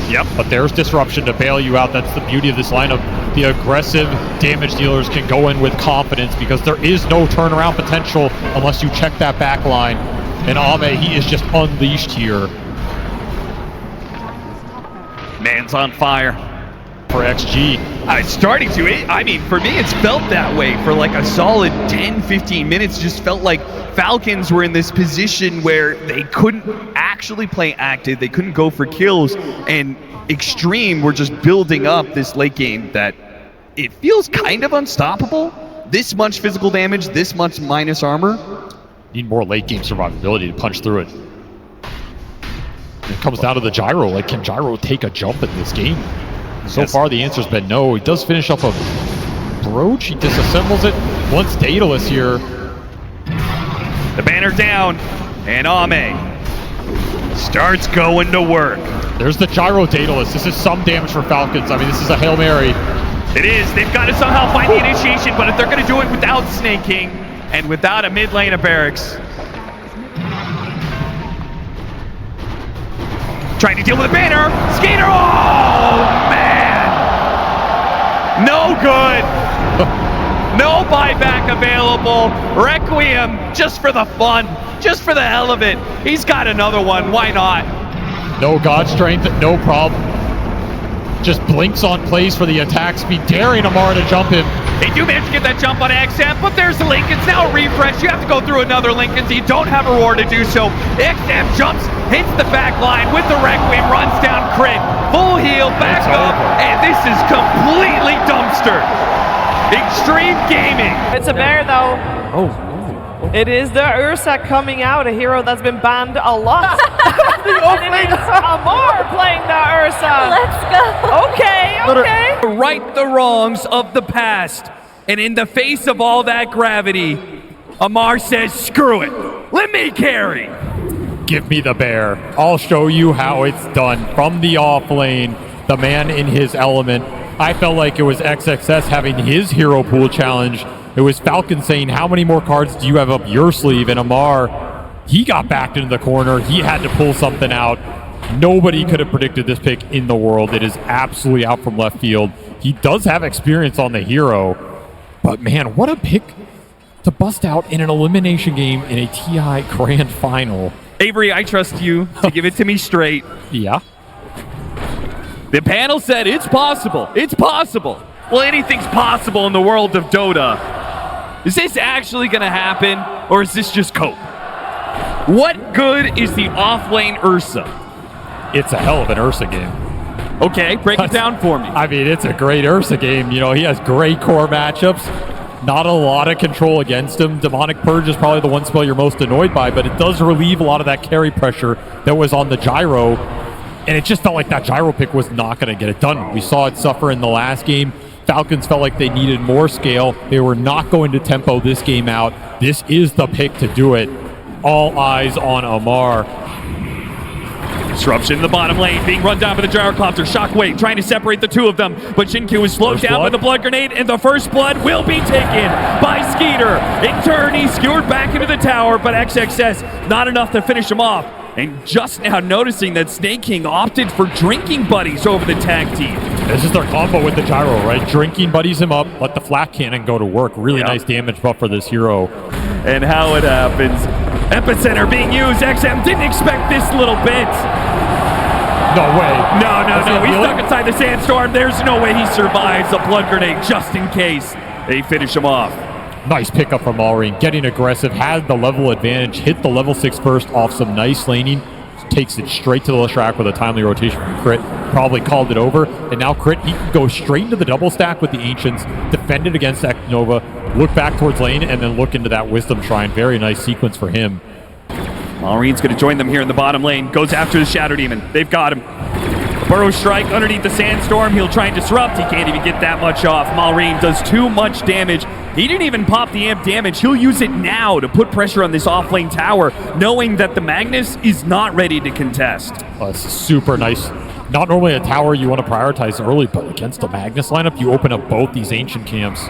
Yep, but there's disruption to bail you out. That's the beauty of this lineup. The aggressive damage dealers can go in with confidence because there is no turnaround potential unless you check that back line. And Ame, he is just unleashed here. Man's on fire. For XG. It's starting to. I mean, for me, it's felt that way for like a solid 10-15 minutes. Just felt like Falcons were in this position where they couldn't actually play active. They couldn't go for kills. And Xtreme were just building up this late game that it feels kind of unstoppable. This much physical damage, this much minus armor. Need more late game survivability to punch through it. It comes down to the gyro. Like, can gyro take a jump in this game? So far, the answer's been no. He does finish up a brooch. He disassembles it. Once Daedalus here. The banner down, and Ame starts going to work. There's the gyro Daedalus. This is some damage for Falcons. I mean, this is a Hail Mary. It is. They've got to somehow find the initiation, but if they're going to do it without Snake King and without a mid lane of barracks. Trying to deal with the banner. Skater. Oh, man. No good. No buyback available. Requiem just for the fun, just for the hell of it. He's got another one. Why not? No God Strength, no problem. Just blinks on plays for the attack speed, daring Amar to jump him. They do manage to get that jump on XM, but there's the Lincolns. Now a refresh. You have to go through another Lincoln, so you don't have a roar to do so. XM jumps, hits the back line with the Requiem, runs down Crit. Full heal, back up, and this is completely dumpstered. Xtreme Gaming. It's a bear though. It is the Ursa coming out, a hero that's been banned a lot. And it is Amar playing the Ursa. Let's go. Okay. Right the wrongs of the past, and in the face of all that gravity, Amar says, screw it, let me carry. Give me the bear. I'll show you how it's done. From the off lane, the man in his element. I felt like it was XXS having his hero pool challenge. It was Falcon saying, how many more cards do you have up your sleeve? And Amar, he got backed into the corner. He had to pull something out. Nobody could have predicted this pick in the world. It is absolutely out from left field. He does have experience on the hero. But man, what a pick to bust out in an elimination game in a TI Grand Final. Avery, I trust you to give it to me straight. Yeah. The panel said it's possible. It's possible. Well, anything's possible in the world of Dota. Is this actually going to happen, or is this just cope? What good is the off-lane Ursa? It's a hell of an Ursa game. Okay, break it down for me. I mean, it's a great Ursa game. You know, he has great core matchups. Not a lot of control against him. Demonic Purge is probably the one spell you're most annoyed by, but it does relieve a lot of that carry pressure that was on the gyro. And it just felt like that gyro pick was not going to get it done. We saw it suffer in the last game. Falcons felt like they needed more scale. They were not going to tempo this game out. This is the pick to do it. All eyes on Amar. Disruption in the bottom lane, being run down by the Gyrocopter. Shockwave trying to separate the two of them, but Shinkyu is slowed down by the blood grenade, and the first blood will be taken by Skeeter. In turn, he's skewered back into the tower, but XXS not enough to finish him off. And just now noticing that Snake King opted for drinking buddies over the tag team. This is their combo with the gyro, right? Drinking buddies him up, let the flat cannon go to work. Really nice damage buff for this hero. And how it happens. Epicenter being used. XM didn't expect this little bit. No way. No. He's stuck inside the sandstorm. There's no way he survives a blood grenade just in case they finish him off. Nice pickup from Maureen. Getting aggressive, had the level advantage, hit the level 6 first off some nice laning. Takes it straight to the track with a timely rotation from Crit. Probably called it over. And now Crit, he can go straight into the double stack with the Ancients, defend it against Nova, look back towards lane, and then look into that Wisdom Shrine. Very nice sequence for him. Maureen's going to join them here in the bottom lane. Goes after the Shadow Demon. They've got him. Burrow Strike underneath the Sandstorm. He'll try and disrupt. He can't even get that much off. Maureen does too much damage. He didn't even pop the amp damage. He'll use it now to put pressure on this off-lane tower, knowing that the Magnus is not ready to contest. Oh, that's super nice. Not normally a tower you want to prioritize early, but against the Magnus lineup, you open up both these Ancient camps.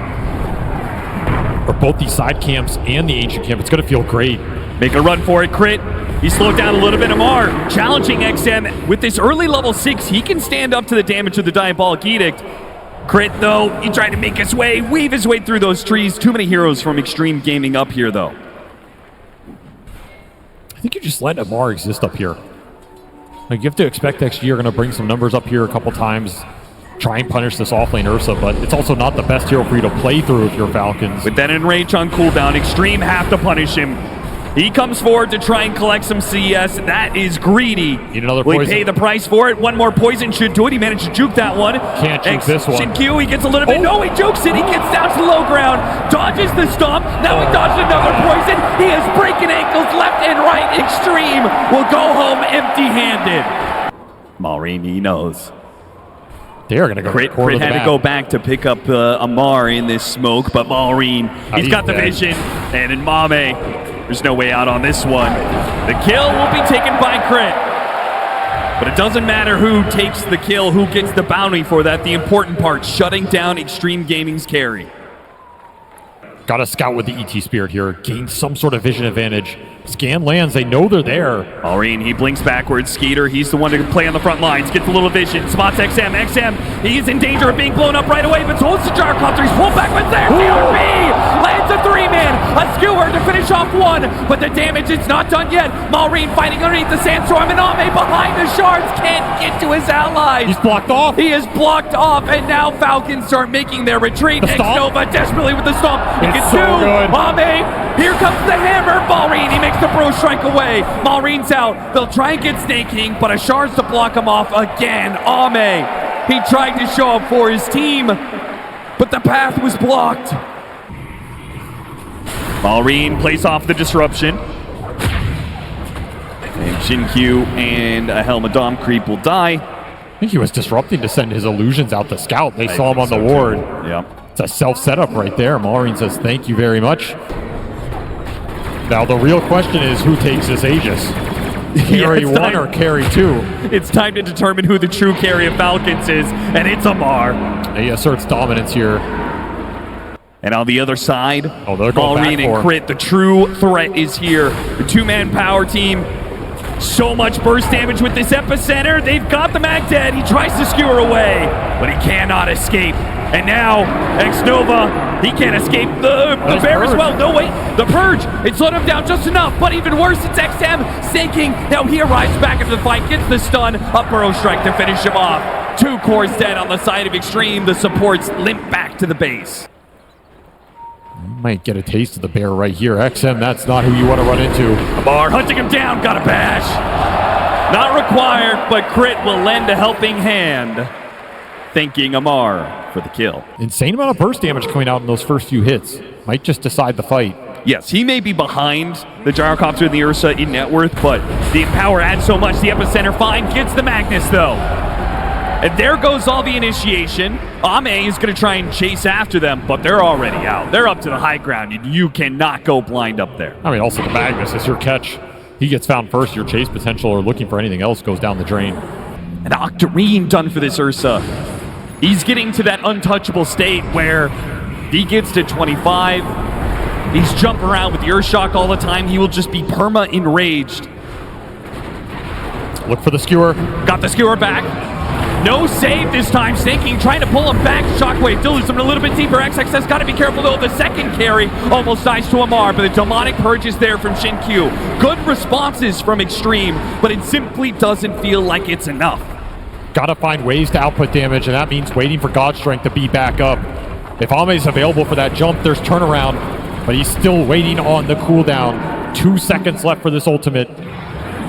Or both these side camps and the Ancient camp. It's going to feel great. Make a run for it, Crit. He slowed down a little bit. Amar challenging XM. With this early level 6, he can stand up to the damage of the Diabolic Edict. Crit, though, he tried to make his way, weave his way through those trees. Too many heroes from Xtreme Gaming up here, though. I think you just let Amar exist up here. Like, you have to expect XG are going to bring some numbers up here a couple times, try and punish this offlane Ursa, but it's also not the best hero for you to play through if you're Falcons. With that enrage on cooldown, Xtreme have to punish him. He comes forward to try and collect some CS. That is greedy. Need another Will poison. he pay the price for it? One more poison should do it. He managed to juke that one. Can't juke this one. Shinkyu, he gets a little bit. No, he jukes it. He gets down to low ground. Dodges the stomp. Now he dodged another poison. He is breaking ankles left and right. Xtreme will go home empty-handed. Maureen, he knows. They're going to go Crit had to go back to pick up Amar in this smoke, but Maureen, he's got the vision. And in Mame, there's no way out on this one. The kill will be taken by Crit. But it doesn't matter who takes the kill, who gets the bounty for that. The important part, shutting down Xtreme Gaming's carry. Got to scout with the ET Spirit here. Gain some sort of vision advantage. Scan lands, they know they're there. Maureen, he blinks backwards. Skeeter, he's the one to play on the front lines. Gets a little vision. Spots XM. XM, he's in danger of being blown up right away, but holds the gyrocopter. He's pulled back with there. TRP lands a 3-man. A skewer to finish off one, but the damage is not done yet. Maureen fighting underneath the sandstorm, and Ame behind the shards can't get to his allies. He's blocked off. He is blocked off, and now Falcons start making their retreat. Nova desperately with the stomp. He gets so two. good. Ame, here comes the hammer. Maureen, he makes the Burrow Strike away. Maureen's out. They'll try and get Snake King, but a shards to block him off again. Ame, he tried to show up for his team, but the path was blocked. Maureen plays off the disruption. And Shinkyu and a Helmadam creep will die. I think he was disrupting to send his illusions out to scout. They saw him on the ward. Yeah. It's a self-setup right there. Maureen says, thank you very much. Now, the real question is, who takes this Aegis? Carry one or carry two? It's time to determine who the true carry of Falcons is, and it's Amar. He asserts dominance here. And on the other side, they're going Maureen back for and Crit, the true threat is here. The two-man power team. So much burst damage with this epicenter. They've got the Mag dead. He tries to skewer away, but he cannot escape. And now, X-Nova, he can't escape the bear as well. No, wait, the Purge. It slowed him down just enough, but even worse, it's XM sinking. Now he arrives back into the fight, gets the stun, a Burrow Strike to finish him off. 2 cores dead on the side of Xtreme. The supports limp back to the base. Might get a taste of the bear right here. XM, that's not who you want to run into. Amar hunting him down, got a bash. Not required, but Crit will lend a helping hand. Thanking Amar for the kill. Insane amount of burst damage coming out in those first few hits. Might just decide the fight. Yes, he may be behind the gyrocopter and the Ursa in net worth, but the Empower adds so much. The epicenter fine, gets the Magnus though. And there goes all the initiation. Ame is going to try and chase after them, but they're already out. They're up to the high ground, and you cannot go blind up there. I mean, also the Magnus is your catch. He gets found first. Your chase potential or looking for anything else goes down the drain. An Octarine done for this Ursa. He's getting to that untouchable state where he gets to 25. He's jumping around with the Earth Shock all the time. He will just be perma-enraged. Look for the skewer. Got the skewer back. No save this time. Snaking trying to pull him back. Shockwave dilutes him a little bit deeper. XXS got to be careful though. The second carry almost dies to Amar, but the demonic purge is there from XinQ. Good responses from Xtreme, but it simply doesn't feel like it's enough. Gotta find ways to output damage, and that means waiting for God Strength to be back up. If Ame's available for that jump, there's turnaround, but he's still waiting on the cooldown. 2 seconds left for this ultimate.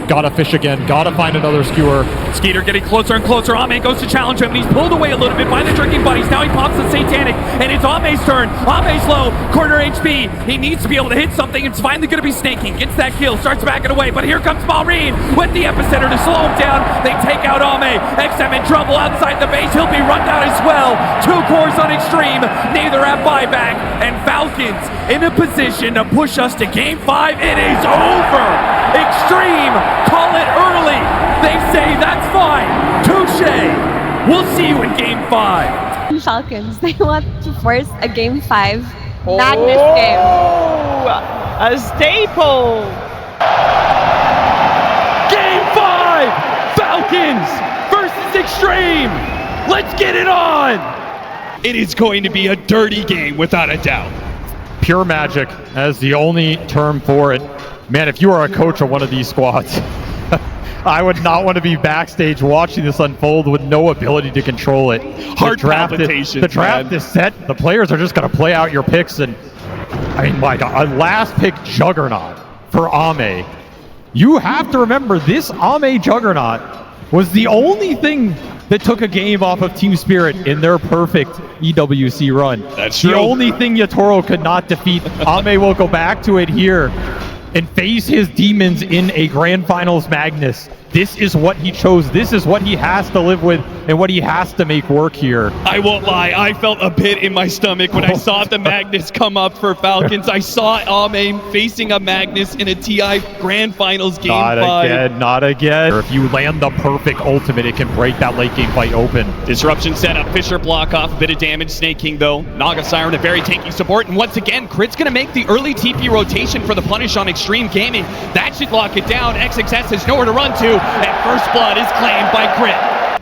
Gotta fish again, gotta find another skewer. Skeeter getting closer and closer. Ame goes to challenge him, and he's pulled away a little bit by the drinking buddies. Now he pops the Satanic, and it's Ame's turn. Ame's low, corner HP. He needs to be able to hit something. It's finally going to be Snaking. Gets that kill, starts backing away, but here comes Malrine with the epicenter to slow him down. They take out Ame. XM in trouble outside the base. He'll be run down as well. 2 cores on Xtreme, neither have buyback, and Falcons in a position to push us to Game 5. It is over. Xtreme, call it early. They say that's fine. Touche. We'll see you in Game 5. Falcons, they want to force a Game 5 madness game. A staple. Game 5. Falcons versus Xtreme. Let's get it on. It is going to be a dirty game without a doubt. Pure magic as the only term for it. Man, if you are a coach of one of these squads, I would not want to be backstage watching this unfold with no ability to control it. Heart palpitations. The draft is set. The players are just going to play out your picks. And I mean, my God, a last pick juggernaut for Ame. You have to remember this Ame juggernaut was the only thing that took a game off of Team Spirit in their perfect EWC run. That's true. The only thing Yatoro could not defeat. Ame will go back to it here and face his demons in a Grand Finals Magnus. This is what he chose. This is what he has to live with and what he has to make work here. I won't lie, I felt a pit in my stomach when I saw the Magnus come up for Falcons. I saw Ame facing a Magnus in a TI Grand Finals Game 5. Not again, not again. If you land the perfect ultimate, it can break that late game fight open. Disruption setup, Fisher block off, a bit of damage. Snake King though, Naga Siren a very tanky support, and once again, Crit's gonna make the early TP rotation for the punish on Xtreme Gaming. That should lock it down. XXS has nowhere to run to, and first blood is claimed by Crit.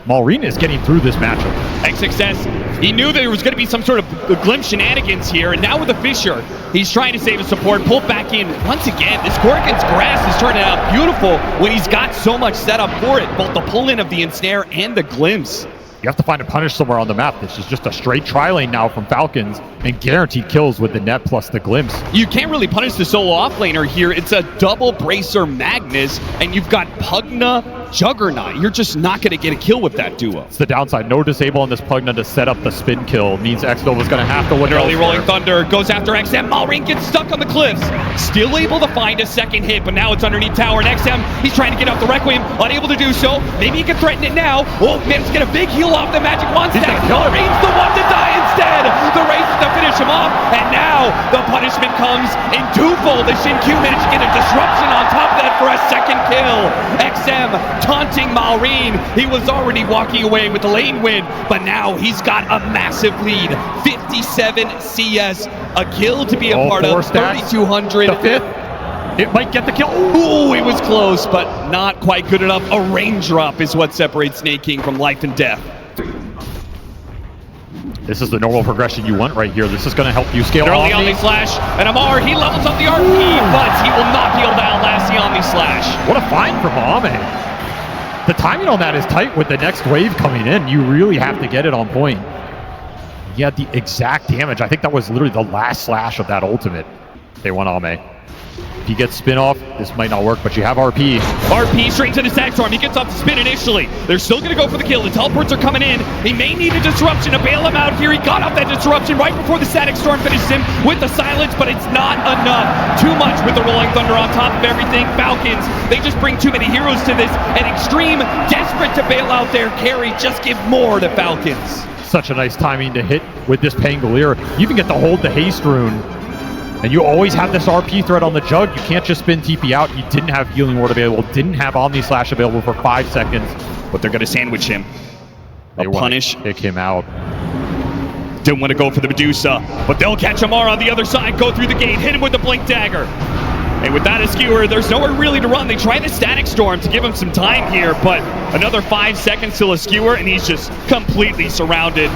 Malrine is getting through this matchup. XXS, he knew there was going to be some sort of glimpse shenanigans here, and now with the Fisher, he's trying to save his support, pull back in. Once again, this Gorgon's grass is turning out beautiful when he's got so much set up for it, both the pull-in of the ensnare and the glimpse. You have to find a punish somewhere on the map. This is just a straight tri-lane now from Falcons, and guaranteed kills with the net plus the glimpse. You can't really punish the solo offlaner here. It's a double Bracer Magnus, and you've got Pugna Juggernaut. You're just not going to get a kill with that duo. It's the downside. No disable on this Pugna to set up the spin kill. Means X-Nova's going to have to look early Rolling Thunder goes after XM. Malrine gets stuck on the cliffs. Still able to find a second hit, but now it's underneath tower. And XM, he's trying to get out the Requiem. Unable to do so. Maybe he can threaten it now. Oh, man, to get a big heal off the Magic Wand stack. Malrine's the one to die instead. The race is to finish him off. And now the punishment comes in twofold. The XinQ managed to get a disruption on top of that for a second kill. XM taunting Malrine. He was already walking away with the lane win, but now he's got a massive lead. 57 CS, a kill to be a part of. 3,200. The fifth. It might get the kill. Ooh, it was close, but not quite good enough. A raindrop is what separates Snake King from life and death. This is the normal progression you want right here. This is going to help you scale. Early Omni Slash, and Amar, he levels up the RP, but he will not be able to outlast the Omni Slash. What a find from Ame. The timing on that is tight with the next wave coming in. You really have to get it on point. He had the exact damage. I think that was literally the last slash of that ultimate. They want Ame. If he gets spin off, this might not work, but you have RP. RP straight to the Stack Storm. He gets off the spin initially. They're still going to go for the kill. The teleports are coming in. He may need a disruption to bail him out here. He got off that disruption right before the Static Storm finishes him with the silence, but it's not enough. Too much with the Rolling Thunder on top of everything. Falcons, they just bring too many heroes to this, and Xtreme, desperate to bail out their carry, just give more to Falcons. Such a nice timing to hit with this Pangolier. You even get to hold the Haste Rune. And you always have this RP threat on the Jug. You can't just spin TP out. You didn't have Healing Ward available, didn't have Omni Slash available for 5 seconds. But they're going to sandwich him. They punish. Kick him out. Didn't want to go for the Medusa, but they'll catch Amar on the other side, go through the gate, hit him with the Blink Dagger. And without a skewer, there's nowhere really to run. They try the Static Storm to give him some time here, but another 5 seconds till a skewer, and he's just completely surrounded.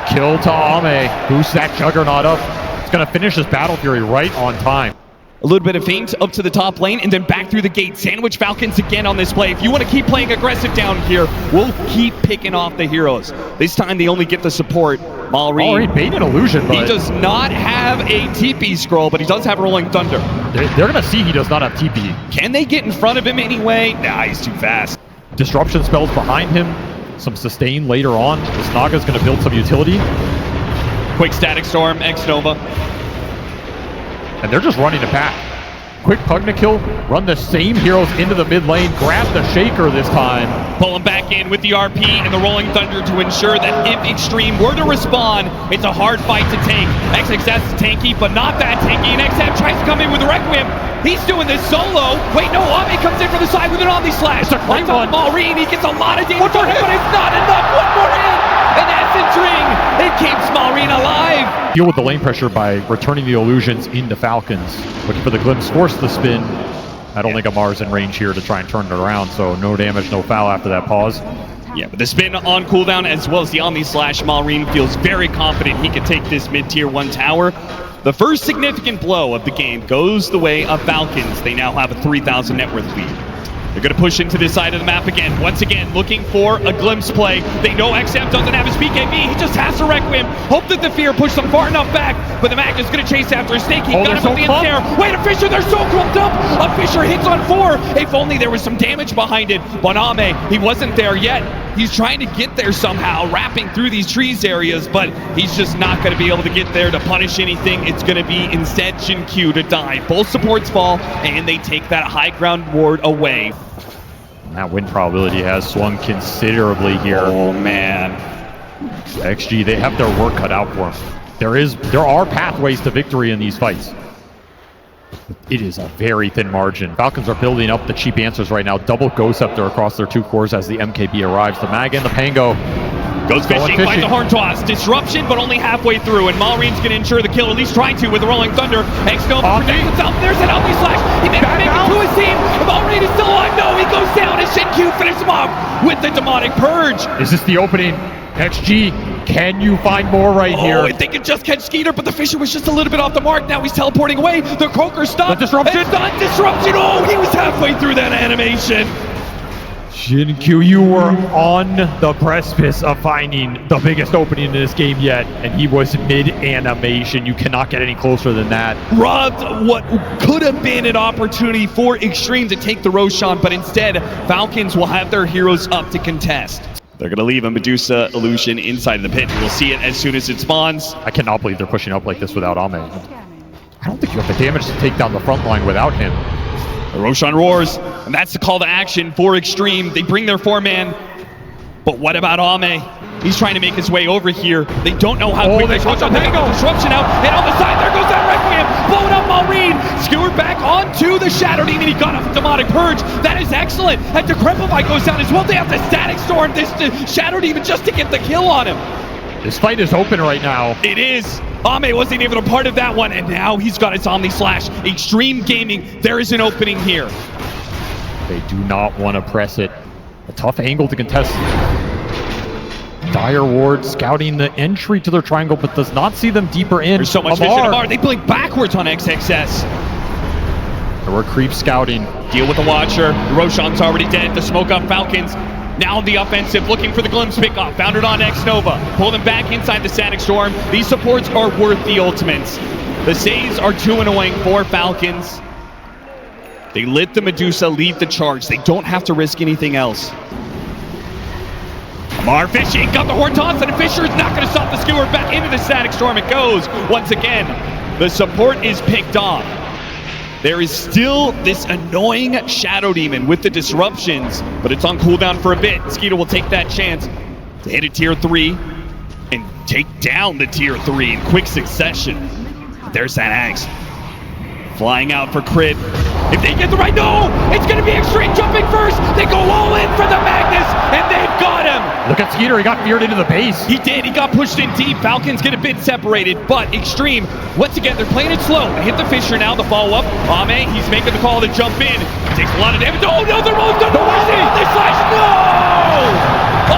Kill to Ame. Boosts that Juggernaut up. It's going to finish his Battle Fury right on time. A little bit of feint up to the top lane and then back through the gate. Sandwich Falcons again on this play. If you want to keep playing aggressive down here, we'll keep picking off the heroes. This time they only get the support. Malrine baited Illusion, but he does not have a TP scroll, but he does have Rolling Thunder. They're going to see he does not have TP. Can they get in front of him anyway? Nah, he's too fast. Disruption spells behind him. Some sustain later on. This Naga's going to build some utility. Quick Static Storm, X-Nova. And they're just running it back. Quick Pugna kill, run the same heroes into the mid lane, grab the Shaker this time. Pull him back in with the RP and the Rolling Thunder to ensure that if Xtreme were to respond, it's a hard fight to take. XXS is tanky, but not that tanky, and XM tries to come in with a Requiem. He's doing this solo. Wait, no, Ame comes in from the side with an Omni Slash. It's a great one. Malrine, he gets a lot of damage on him, but it's not enough. One more hit, and that's the ring. It keeps Malrine alive. Deal with the lane pressure by returning the illusions into Falcons. Looking for the glimpse, force the spin. I don't think Amar's in range here to try and turn it around, so no damage, no foul after that pause. Yeah, but the spin on cooldown as well as the Omni Slash, Malrine feels very confident he can take this mid-tier 1 tower. The first significant blow of the game goes the way of Falcons. They now have a 3,000 net worth lead. They're going to push into this side of the map again. Once again, looking for a glimpse play. They know XM doesn't have his BKB. He just has to Requiem. Hope that the fear pushed them far enough back. But the Mag is going to chase after a snake. He got him at the ensnare. Wait, a Fissure. They're so clumped up. A Fissure hits on 4. If only there was some damage behind it. But Ame, he wasn't there yet. He's trying to get there somehow, wrapping through these trees areas, but he's just not going to be able to get there to punish anything. It's going to be instead Jin-Q to die. Both supports fall, and they take that high ground ward away. That win probability has swung considerably here. Oh, man. XG, they have their work cut out for them. There are pathways to victory in these fights. It is a very thin margin. Falcons are building up the cheap answers right now. Double Ghost Scepter across their 2 cores as the MKB arrives. The Mag and the Pango. Goes fishing, finds a Horn Toss. Disruption, but only halfway through. And Malrine's going to ensure the kill, at least trying to with the Rolling Thunder. X-Nova protects himself. There's an Omni Slash. He may make it to his team. Malrine is still alive. No, he goes down. And Jin-Q finishes him off with the Demonic Purge. Is this the opening? XG, can you find more right here? Oh, they could just catch Skeeter, but the Fissure was just a little bit off the mark. Now he's teleporting away. The Croaker stopped. The disruption. It's done. Disruption. Oh, he was halfway through that animation. Jin-Q, you were on the precipice of finding the biggest opening in this game yet, and he was mid-animation. You cannot get any closer than that. Robbed what could have been an opportunity for Xtreme to take the Roshan, but instead, Falcons will have their heroes up to contest. They're going to leave a Medusa illusion inside of the pit. We'll see it as soon as it spawns. I cannot believe they're pushing up like this without Ame. I don't think you have the damage to take down the front line without him. The Roshan roars, and that's the call to action for Xtreme. They bring their 4-man, but what about Ame? He's trying to make his way over here. They don't know how quick they go. Disruption out, and on the side, there goes that Requiem. Blowing up Malrine. Skewered back onto the Shadow Demon. He got off the Demonic Purge. That is excellent. And Decrepify goes down as well. They have the Static Storm this Shadow Demon just to get the kill on him. This fight is open right now. It is. Ame wasn't even a part of that one, and now he's got his Omni Slash. Xtreme Gaming, there is an opening here. They do not want to press it. A tough angle to contest. Dire Ward scouting the entry to their triangle, but does not see them deeper in. There's so much vision. Amar, they blink backwards on XXS. There were creeps scouting. Deal with the Watcher. Roshan's already dead. The smoke up Falcons. Now on the offensive, looking for the glimpse pickoff. Found it on X-Nova. Pull them back inside the Static Storm. These supports are worth the ultimates. The Saves are too annoying for Falcons. They let the Medusa lead the charge. They don't have to risk anything else. Amar fishing, got the Horn Toss, and Fissure is not going to stop the Skewer. Back into the Static Storm it goes. Once again, the support is picked off. There is still this annoying Shadow Demon with the disruptions, but it's on cooldown for a bit. Skeeter will take that chance to hit a tier 3 and take down the tier 3 in quick succession. There's that axe. Flying out for crit. If they get the right, no! It's gonna be Xtreme jumping first! They go all in for the Magnus, and they've got him! Look at Skeeter, he got veered into the base. He did, he got pushed in deep. Falcons get a bit separated, but Xtreme, once again, they're playing it slow. They hit the Fisher now, the follow-up. Ame, he's making the call to jump in. Takes a lot of damage. Oh no, they're rolling down the Omni Slash! No!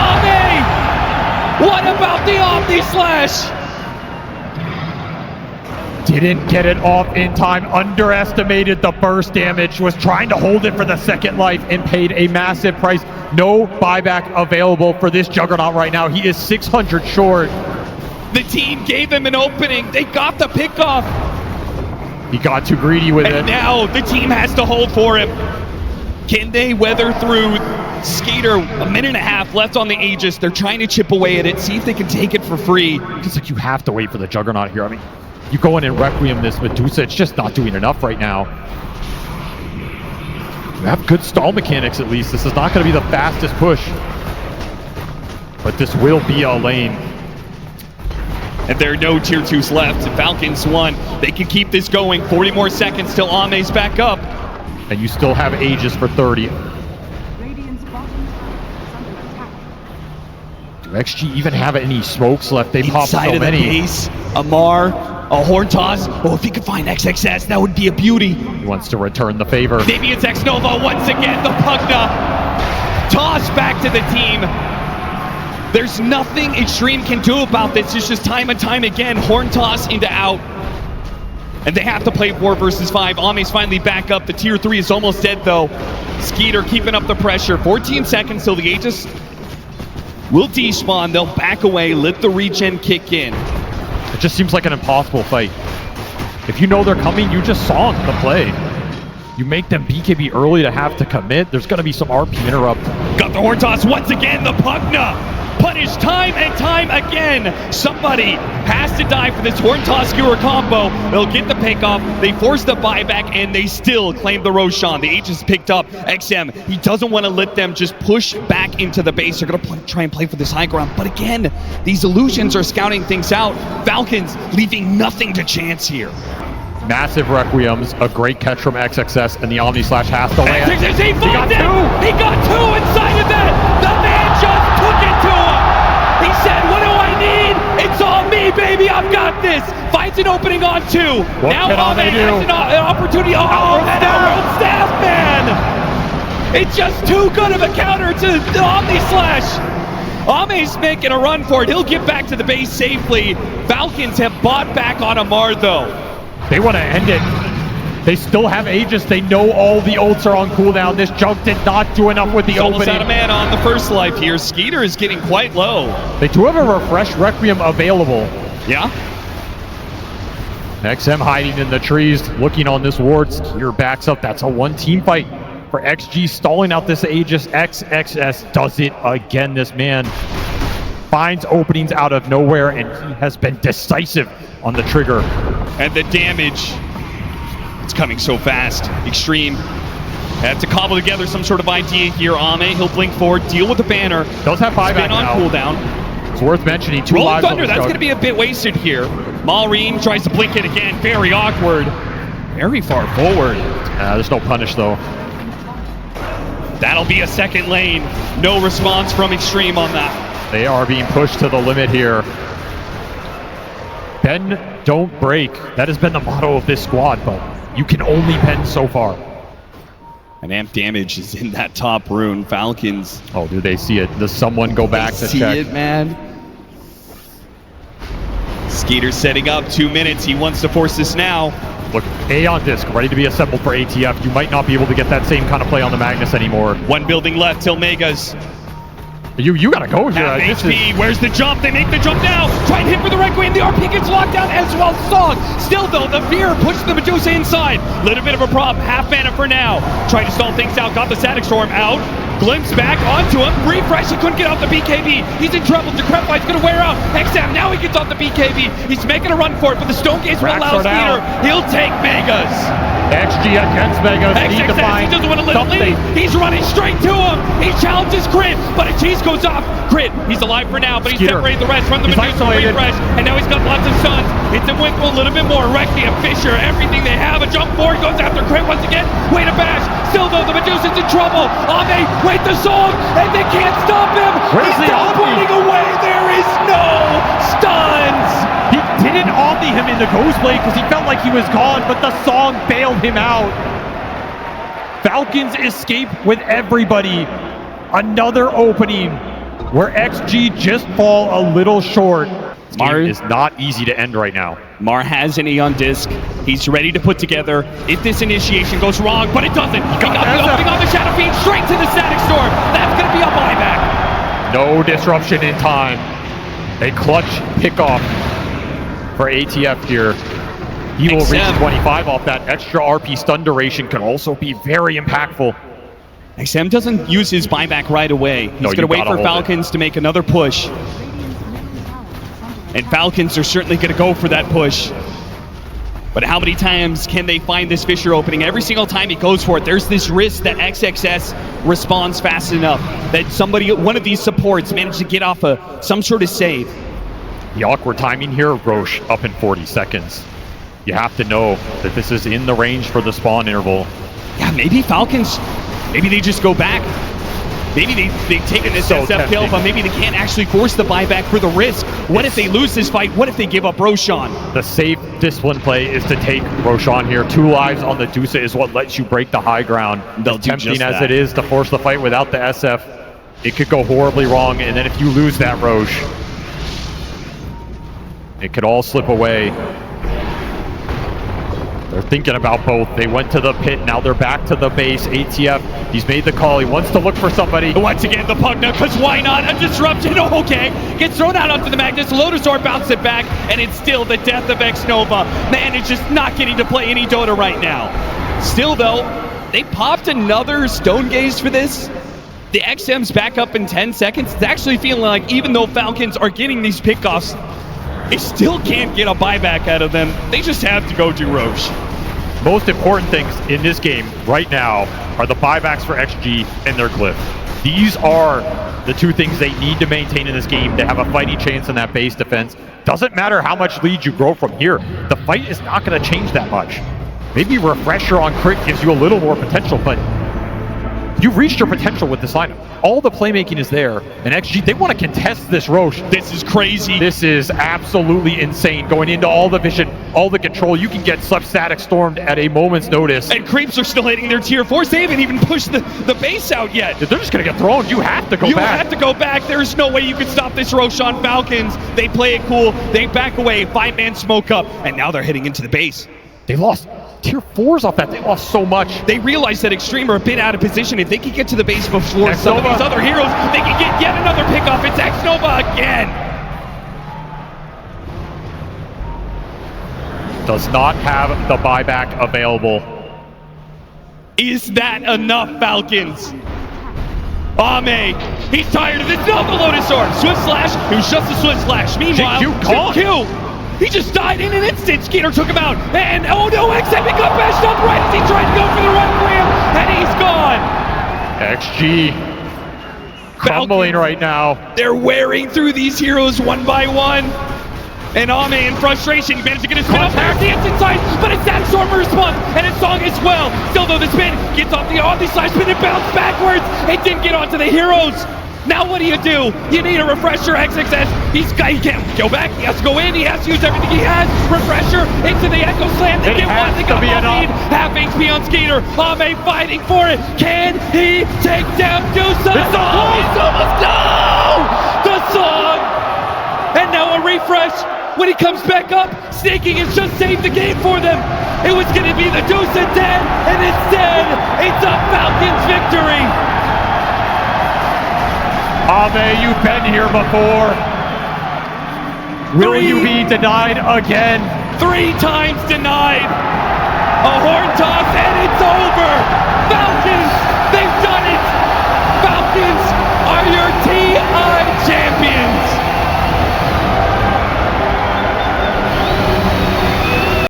Ame! What about the Omni Slash? Didn't get it off in time, underestimated the burst damage, was trying to hold it for the second life and paid a massive price. No buyback available for this Juggernaut right now. He is 600 short. The team gave them an opening. They got the pickoff. He got too greedy with it. And now the team has to hold for him. Can they weather through Skater? A minute and a half left on the Aegis. They're trying to chip away at it, see if they can take it for free. It's like you have to wait for the Juggernaut here. I mean, you go in and Requiem this Medusa, it's just not doing enough right now. You have good stall mechanics at least. This is not going to be the fastest push. But this will be a lane. And there are no tier 2s left. Falcons won. They can keep this going. 40 more seconds till Ame's back up. And you still have Aegis for 30. Do XG even have any smokes left? They pop so many. Inside of the base, Amar, a Horn Toss. Oh, if he could find XXS, that would be a beauty. He wants to return the favor. Maybe it's X-Nova once again. The Pugna. Toss back to the team. There's nothing Xtreme can do about this. It's just time and time again. Horn Toss into out. And they have to play 4 versus 5. Ame's finally back up. The tier 3 is almost dead though. Skeeter keeping up the pressure. 14 seconds till the Aegis will despawn. They'll back away, let the regen kick in. It just seems like an impossible fight. If you know they're coming, you just saw the play. You make them BKB early to have to commit. There's going to be some RP interrupt. Got the Horn Toss once again. The Pugna punished time and time again. Somebody has to die for this Horn Toss Skewer combo. They'll get the pickoff. They force the buyback, and they still claim the Roshan. The Aegis picked up. XM, he doesn't want to let them just push back into the base. They're going to try and play for this high ground. But again, these illusions are scouting things out. Falcons leaving nothing to chance here. Massive Requiems, a great catch from XXS, and the Omni Slash has to land. He got two! He got two inside of that! The man just took it to him! He said, what do I need? It's all me, baby! I've got this! Finds an opening on 2. Now Ame has an opportunity. Oh, that Outworld Staff, man! It's just too good of a counter to the Omni Slash! Ame's making a run for it. He'll get back to the base safely. Falcons have bought back on Amar, though. They want to end it. They still have Aegis. They know all the ults are on cooldown. This junk did not do enough with the opening. Almost out of man on the first life here. Skeeter is getting quite low. They do have a refresh Requiem available. Yeah. XM hiding in the trees, looking on this ward. Skeeter backs up. That's a 1-team fight for XG, stalling out this Aegis. XXS does it again. This man finds openings out of nowhere, and he has been decisive on the trigger. And the damage, it's coming so fast. Xtreme have to cobble together some sort of idea here. Ame, he'll blink forward, deal with the banner. Does have buyback on now. Cooldown. It's worth mentioning, 2 Rolling lives Thunder, that's going to be a bit wasted here. Maureen tries to blink it again, very awkward. Very far forward. There's no punish though. That'll be a second lane. No response from Xtreme on that. They are being pushed to the limit here. Bend, don't break. That has been the motto of this squad, but you can only bend so far. And amp damage is in that top rune. Falcons. Oh, do they see it? Does someone go back to check? See it, man. Skeeter setting up 2 minutes. He wants to force this now. Look, A on disc, ready to be assembled for ATF. You might not be able to get that same kind of play on the Magnus anymore. 1 building left till Megas. You gotta go here. Half HP, where's the jump? They make the jump now. Try and hit for the Requiem. The RP gets locked down as well. Song. Still though, the Fear pushes the Medusa inside. Little bit of a prop. Half mana for now. Trying to stall things out. Got the Static Storm out. Glimpse back onto him. Refresh. He couldn't get off the BKB. He's in trouble. Decrepify's going to wear out. XM, now he gets off the BKB. He's making a run for it, but the Stone Gaze will allow Skeeter. He'll take Megas. XG against Megas. Need to find he doesn't want to let him lead. He's running straight to him. He challenges Crit, but a cheese goes off. Crit, he's alive for now, but he's separated the rest from the Medusa Refresh, and now he's got lots of stuns. Hits him with a little bit more. Rexy and Fisher, everything they have. A jump forward goes after Crit once again. Way to bash. Still though, the Medusa's in trouble. Ame, wait the song, and they can't stop him. Where's he's the teleporting away. There is no stuns. He didn't omni him in the Ghost Blade because he felt like he was gone, but the song bailed him out. Falcons escape with everybody. Another opening where XG just fall a little short. This game is not easy to end right now. Mar has an E on disc. He's ready to put together if this initiation goes wrong, but it doesn't. He got the opening on the Shadow Fiend straight to the Static Storm. That's going to be a buyback. No disruption in time. A clutch pickoff for ATF here. He will reach 25 off that extra RP stun duration. Could also be very impactful. XM doesn't use his buyback right away. He's going to wait for Falcons to make another push. And Falcons are certainly going to go for that push. But how many times can they find this Fisher opening? Every single time he goes for it, there's this risk that XXS responds fast enough that one of these supports managed to get off some sort of save. The awkward timing here, Roche up in 40 seconds. You have to know that this is in the range for the spawn interval. Yeah, maybe Falcons, maybe they just go back. Maybe they've taken this SF kill, but maybe they can't actually force the buyback for the risk. What if they lose this fight? What if they give up Roshan? The safe discipline play is to take Roshan here. 2 lives on the Dusa is what lets you break the high ground. As tempting as it is to force the fight without the SF, it could go horribly wrong. And then if you lose that Roche, it could all slip away. They're thinking about both. They went to the pit, now they're back to the base. ATF, he's made the call. He wants to look for somebody. Once again, the Pugna, because why not? A disruption, okay. Gets thrown out onto the Magnus. Lotusor bounces it back, and it's still the death of Xnova. Man, it's just not getting to play any Dota right now. Still, though, they popped another Stone Gaze for this. The XM's back up in 10 seconds. It's actually feeling like even though Falcons are getting these pickoffs, they still can't get a buyback out of them. They just have to go to Roche. Most important things in this game right now are the buybacks for XG and their glyph. These are the 2 things they need to maintain in this game to have a fighting chance in that base defense. Doesn't matter how much lead you grow from here. The fight is not going to change that much. Maybe Refresher on Crit gives you a little more potential, but you've reached your potential with this lineup. All the playmaking is there, and XG, they want to contest this Roche. This is crazy. This is absolutely insane. Going into all the vision, all the control, you can get sub-static stormed at a moment's notice. And Creeps are still hitting their tier 4s. They haven't even pushed the base out yet. They're just going to get thrown. You have to go back. You have to go back. There's no way you can stop this Roshan Falcons. They play it cool. They back away. 5-man smoke up, and now they're heading into the base. They lost tier 4s off that. They lost so much. They realized that Xtreme are a bit out of position. If they could get to the base before some of these other heroes, they can get yet another pickoff. It's Xnova again. Does not have the buyback available. Is that enough, Falcons? Ame, he's tired of this. No, the Lotus Orb. Swift Slash. It was just a Swift Slash. Meanwhile, GQ, he just died in an instant. Skeeter took him out. And oh no, XM got bashed up right as he tried to go for the Requiem. And he's gone. XG crumbling right now. They're wearing through these heroes one by one. And Ame in frustration, he managed to get his spin up there, dance inside, but it's that Stormer response, and his song as well. Still though, the spin gets off the side spin and bounce backwards. It didn't get onto the heroes. Now what do? You need a refresher, XXS. He can't go back, he has to go in, he has to use everything he has. Refresher into the Echo Slam, they get one, they got a lead. Half HP on Skeeter, Ame fighting for it. Can he take down Dusa? The song! No! The song! And now a refresh. When he comes back up, Snaking has just saved the game for them. It was going to be the Dusa dead, and instead, it's a Falcons victory. Ame, you've been here before. Will you be denied again? 3 times denied. A horn toss, and it's over.